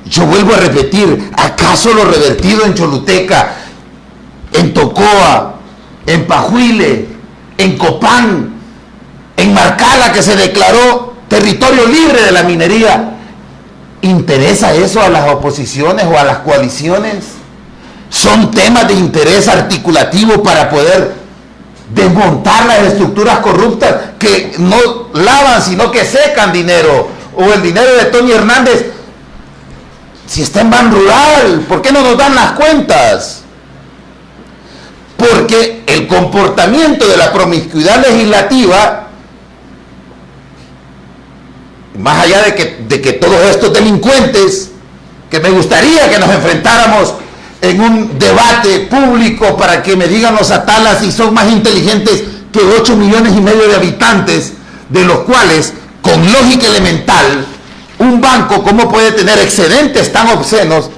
Yo vuelvo a repetir, ¿acaso lo revertido en Choluteca, en Tocoa, en Pajuile, en Copán, en Marcala, que se declaró territorio libre de la minería, interesa eso a las oposiciones o a las coaliciones? Son temas de interés articulativo para poder desmontar las estructuras corruptas que no lavan sino que secan dinero, o el dinero de Tony Hernández. Si está en Ban Rural, ¿por qué no nos dan las cuentas? Porque el comportamiento de la promiscuidad legislativa, más allá de que todos estos delincuentes, que me gustaría que nos enfrentáramos en un debate público para que me digan los Atalas si son más inteligentes que 8,5 millones de habitantes, de los cuales, con lógica elemental, un banco, ¿cómo puede tener excedentes tan obscenos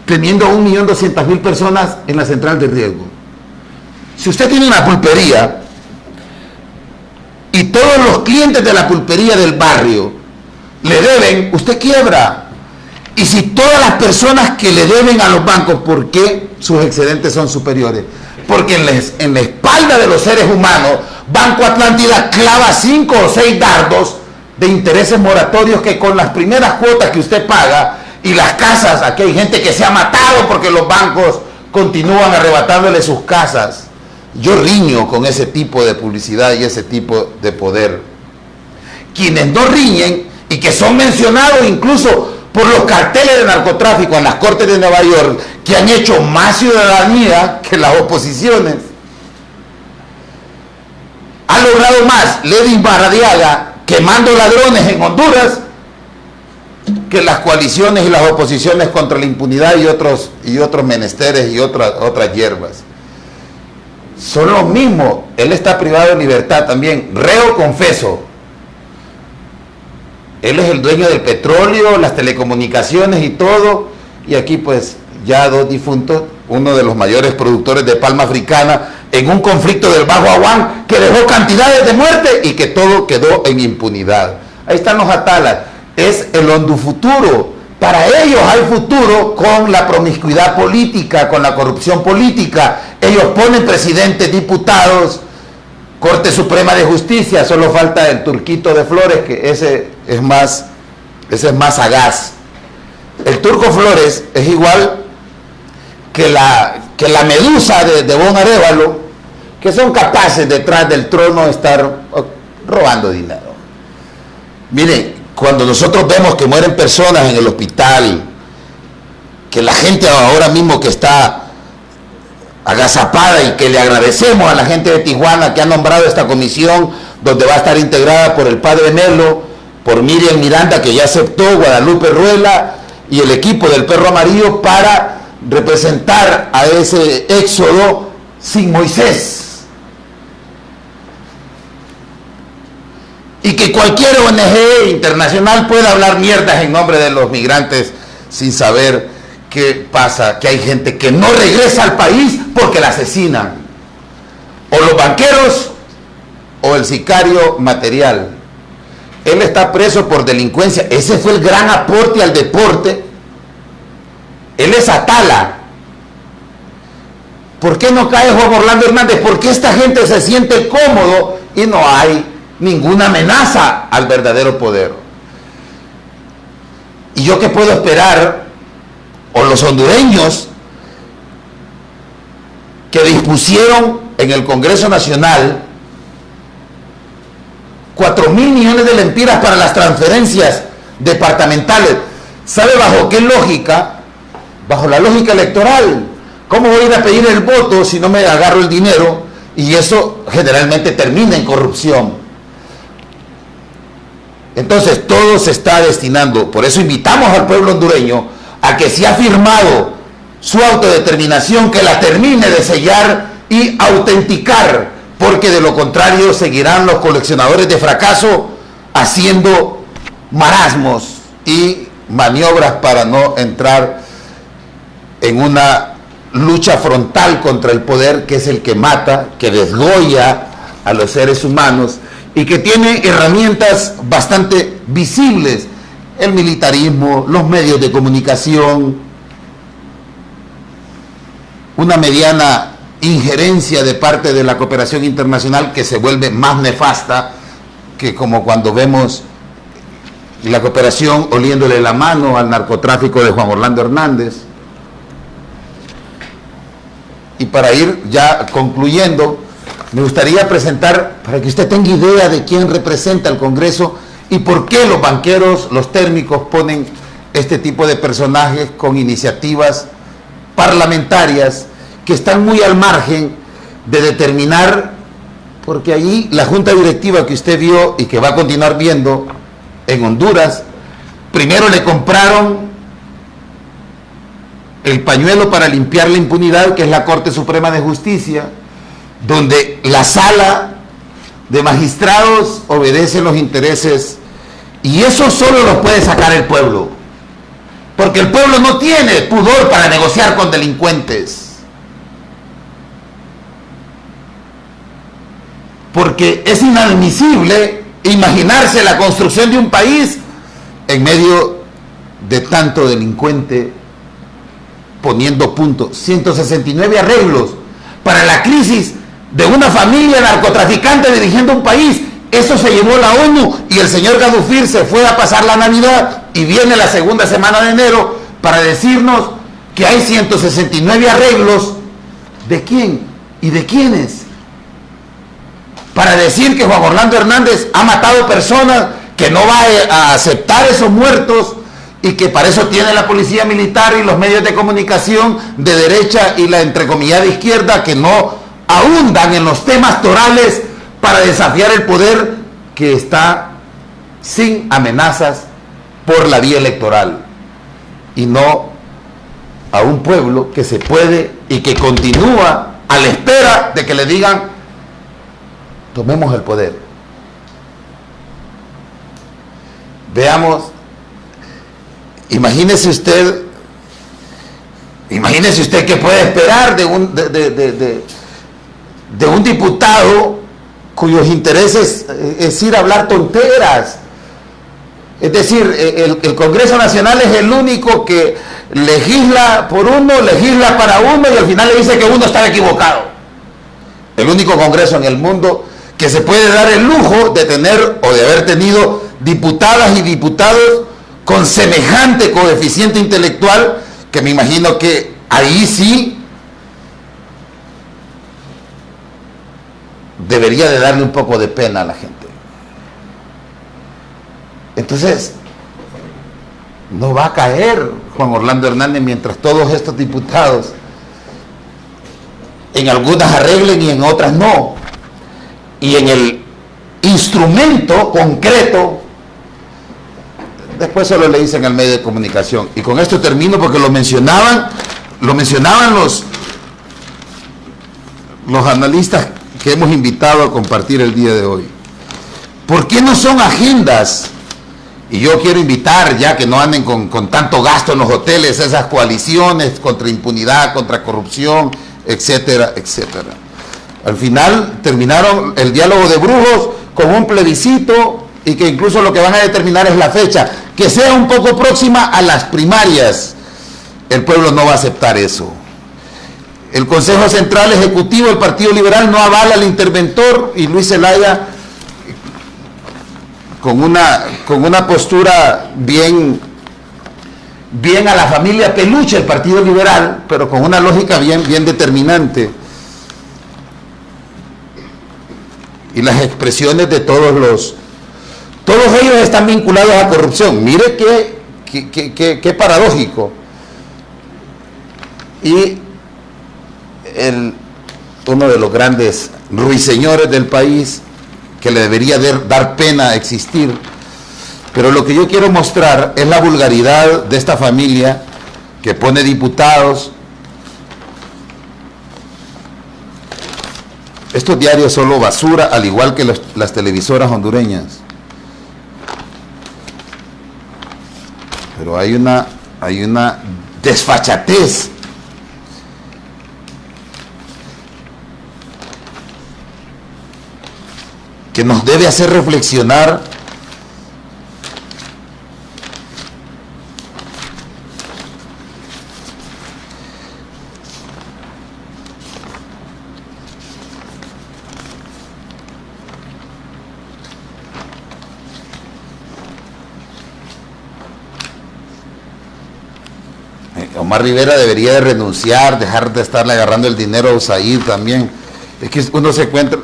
teniendo 1.200.000 personas en la central de riesgo? Si usted tiene una pulpería y todos los clientes de la pulpería del barrio le deben, usted quiebra. Y si todas las personas que le deben a los bancos, ¿por qué sus excedentes son superiores? Porque en la espalda de los seres humanos, Banco Atlántida clava 5 o 6 dardos de intereses moratorios que con las primeras cuotas que usted paga, y las casas, aquí hay gente que se ha matado porque los bancos continúan arrebatándole sus casas. Yo riño con ese tipo de publicidad y ese tipo de poder. Quienes no riñen y que son mencionados incluso por los carteles de narcotráfico en las cortes de Nueva York, que han hecho más ciudadanía que las oposiciones, logrado más Ledin Barradiaga quemando ladrones en Honduras que las coaliciones y las oposiciones contra la impunidad y otros menesteres y otras hierbas. Son los mismos. Él está privado de libertad también, reo confeso. Él es el dueño del petróleo, las telecomunicaciones y todo, y aquí pues ya dos difuntos, uno de los mayores productores de palma africana, en un conflicto del Bajo Aguán que dejó cantidades de muerte y que todo quedó en impunidad. Ahí están los atalas. Es el hondufuturo. Para ellos hay futuro con la promiscuidad política, con la corrupción política. Ellos ponen presidentes, diputados, Corte Suprema de Justicia. Solo falta el Turquito de Flores, que ese es más sagaz. El Turco Flores es igual que la medusa de Bon Arévalo, que son capaces detrás del trono de estar robando dinero. Miren, cuando nosotros vemos que mueren personas en el hospital, que la gente ahora mismo que está agazapada, y que le agradecemos a la gente de Tijuana que ha nombrado esta comisión, donde va a estar integrada por el padre Melo, por Miriam Miranda, que ya aceptó, Guadalupe Ruela y el equipo del Perro Amarillo, para representar a ese éxodo sin Moisés. Y que cualquier ONG internacional pueda hablar mierdas en nombre de los migrantes sin saber qué pasa, que hay gente que no regresa al país porque la asesinan. O los banqueros o el sicario material. Él está preso por delincuencia. Ese fue el gran aporte al deporte. Él es Atala. ¿Por qué no cae Juan Orlando Hernández? Porque esta gente se siente cómodo y no hay ninguna amenaza al verdadero poder. ¿Y yo qué puedo esperar? O los hondureños que dispusieron en el Congreso Nacional 4.000 millones de lempiras para las transferencias departamentales. ¿Sabe bajo qué lógica? Bajo la lógica electoral. ¿Cómo voy a ir a pedir el voto si no me agarro el dinero? Y eso generalmente termina en corrupción. Entonces todo se está destinando. Por eso invitamos al pueblo hondureño a que, si ha firmado su autodeterminación, que la termine de sellar y autenticar, porque de lo contrario seguirán los coleccionadores de fracaso haciendo marasmos y maniobras para no entrar en una lucha frontal contra el poder, que es el que mata, que desgolla a los seres humanos y que tiene herramientas bastante visibles: el militarismo, los medios de comunicación, una mediana injerencia de parte de la cooperación internacional que se vuelve más nefasta, que como cuando vemos la cooperación oliéndole la mano al narcotráfico de Juan Orlando Hernández. Y para ir ya concluyendo, me gustaría presentar, para que usted tenga idea de quién representa el Congreso y por qué los banqueros, los térmicos, ponen este tipo de personajes con iniciativas parlamentarias que están muy al margen de determinar, porque allí la junta directiva que usted vio y que va a continuar viendo en Honduras, primero le compraron el pañuelo para limpiar la impunidad, que es la Corte Suprema de Justicia, donde la sala de magistrados obedece los intereses, y eso solo lo puede sacar el pueblo, porque el pueblo no tiene pudor para negociar con delincuentes, porque es inadmisible imaginarse la construcción de un país en medio de tanto delincuente poniendo punto. 169 arreglos para la crisis de una familia narcotraficante dirigiendo un país. Eso se llevó la ONU, y el señor Gadufir se fue a pasar la Navidad y viene la segunda semana de enero para decirnos que hay 169 arreglos. ¿De quién y de quiénes? Para decir que Juan Orlando Hernández ha matado personas, que no va a aceptar esos muertos, y que para eso tiene la policía militar y los medios de comunicación de derecha y la entrecomillada izquierda, que no ahondan en los temas torales para desafiar el poder que está sin amenazas por la vía electoral, y no a un pueblo que se puede y que continúa a la espera de que le digan tomemos el poder. Veamos, imagínese usted qué puede esperar de un diputado cuyos intereses es ir a hablar tonteras. Es decir, el Congreso Nacional es el único que legisla por uno, legisla para uno, y al final le dice que uno está equivocado. El único Congreso en el mundo que se puede dar el lujo de tener o de haber tenido diputadas y diputados con semejante coeficiente intelectual, que me imagino que ahí sí debería de darle un poco de pena a la gente. Entonces, no va a caer Juan Orlando Hernández mientras todos estos diputados en algunas arreglen y en otras no. Y en el instrumento concreto, después solo le dicen al medio de comunicación. Y con esto termino, porque lo mencionaban los analistas que hemos invitado a compartir el día de hoy. ¿Por qué no son agendas? Y yo quiero invitar, ya que no anden con tanto gasto en los hoteles, esas coaliciones contra impunidad, contra corrupción, etcétera, etcétera. Al final terminaron el diálogo de brujos con un plebiscito, y que incluso lo que van a determinar es la fecha, que sea un poco próxima a las primarias. El pueblo no va a aceptar eso. El Consejo Central Ejecutivo del Partido Liberal no avala al interventor, y Luis Zelaya, con una postura bien a la familia peluche, el Partido Liberal, pero con una lógica bien determinante. Y las expresiones de todos ellos están vinculados a corrupción. Mire qué paradójico. Y uno de los grandes ruiseñores del país, que le debería dar pena existir, pero lo que yo quiero mostrar es la vulgaridad de esta familia que pone diputados. Estos diarios solo basura, al igual que las televisoras hondureñas. Pero hay una desfachatez que nos debe hacer reflexionar. Omar Rivera debería de renunciar, dejar de estarle agarrando el dinero a USAID también. Es que uno se encuentra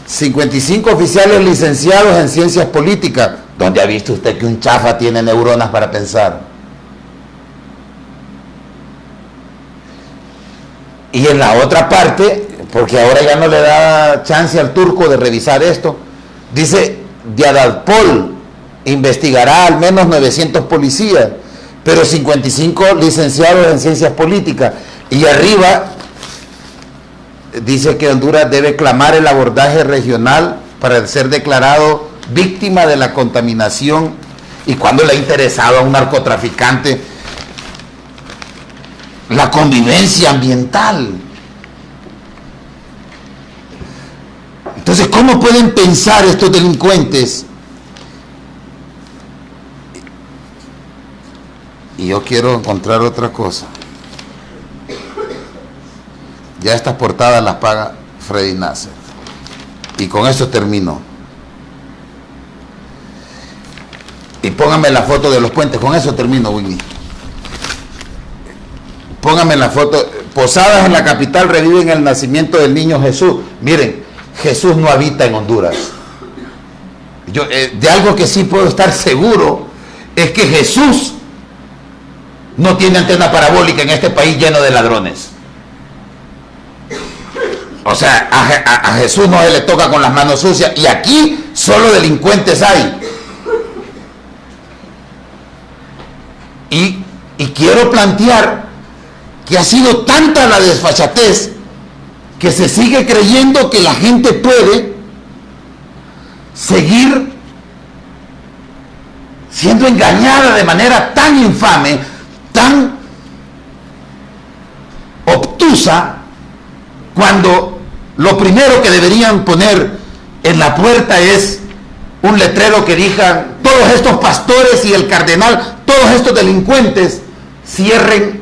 55 oficiales licenciados en ciencias políticas. ¿Dónde ha visto usted que un chafa tiene neuronas para pensar? Y en la otra parte, porque ahora ya no le da chance al turco de revisar esto, dice: Diadalpol investigará al menos 900 policías, pero 55 licenciados en ciencias políticas. Y arriba dice que Honduras debe clamar el abordaje regional para ser declarado víctima de la contaminación. ¿Y cuándo le ha interesado a un narcotraficante la convivencia ambiental? Entonces, ¿cómo pueden pensar estos delincuentes? Y yo quiero encontrar otra cosa. Ya estas portadas las paga Freddy Nasser. Y con eso termino. Y póngame la foto de los puentes. Con eso termino, Winnie. Póngame la foto. Posadas en la capital reviven el nacimiento del niño Jesús. Miren, Jesús no habita en Honduras. Yo, de algo que sí puedo estar seguro es que Jesús no tiene antena parabólica en este país lleno de ladrones. O sea, a Jesús no se le toca con las manos sucias, y aquí solo delincuentes hay. Y quiero plantear que ha sido tanta la desfachatez que se sigue creyendo que la gente puede seguir siendo engañada de manera tan infame, tan obtusa, cuando lo primero que deberían poner en la puerta es un letrero que diga: todos estos pastores y el cardenal, todos estos delincuentes, cierren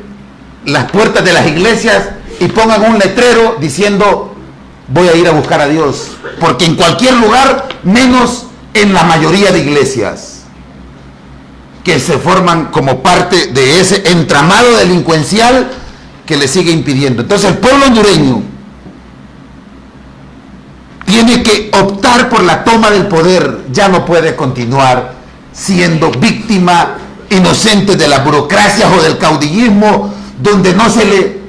las puertas de las iglesias y pongan un letrero diciendo: voy a ir a buscar a Dios. Porque en cualquier lugar, menos en la mayoría de iglesias que se forman como parte de ese entramado delincuencial que le sigue impidiendo. Entonces el pueblo hondureño tiene que optar por la toma del poder. Ya no puede continuar siendo víctima inocente de las burocracias o del caudillismo, donde no se le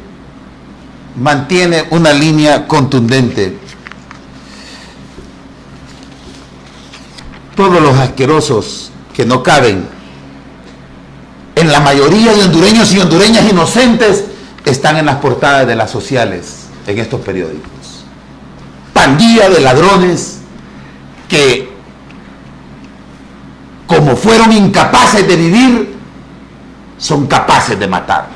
mantiene una línea contundente. Todos los asquerosos que no caben en la mayoría de hondureños y hondureñas inocentes están en las portadas de las sociales en estos periódicos. Pandilla de ladrones que, como fueron incapaces de vivir, son capaces de matar.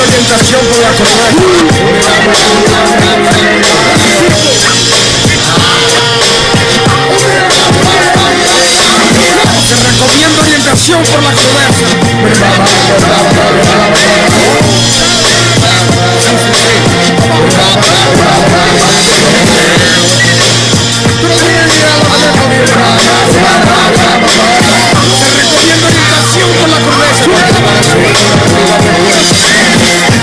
Orientación por la se recomienda orientación por la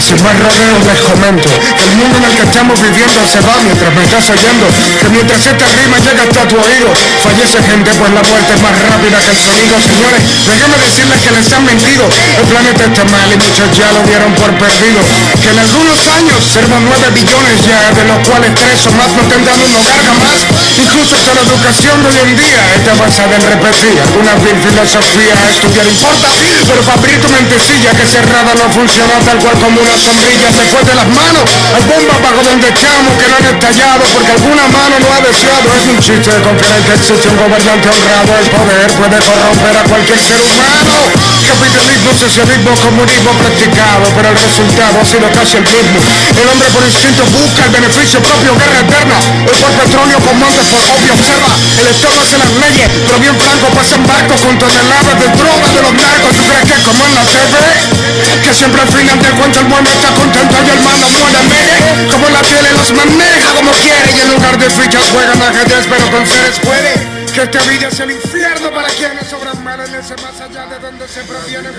Sin más rodeos les comento que el mundo en el que estamos viviendo se va mientras me estás oyendo, que mientras esta rima llega hasta tu oído, fallece gente pues la muerte es más rápida que el sonido. Señores, déjenme decirles que les han mentido, el planeta está mal y muchos ya lo dieron por perdido, que en algunos años seremos 9 billones ya, de los cuales 3 o más no tendrán un hogar jamás. Incluso hasta la educación de hoy en día está basada en repetir alguna vil filosofía. Estudiar importa, pero para abrir tu mentecilla que cerrada no funciona tal cual como una sombrilla. Se fue de las manos, hay bombas bajo donde echamos que no han estallado porque alguna mano no ha deseado. Es un chiste de confiar en que existe un gobernante honrado. El poder puede corromper a cualquier ser humano. Capitalismo, socialismo, comunismo practicado, pero el resultado ha sido casi el mismo. El hombre por instinto busca el beneficio propio, guerra eterna. El por petróleo comanda por obvio observa. El Estado hace las leyes, pero bien franco pasan barcos con toneladas de droga de los narcos. ¿Tú crees que es como en la TV? Que siempre al final del cuento el mundo está contento y el mando muere medio. Como la tele los maneja como quiere y en lugar de fichas juegan ajedrez, pero con seres puede. Que esta vida es el infierno para quienes sobran mal en ese más allá de donde se proviene.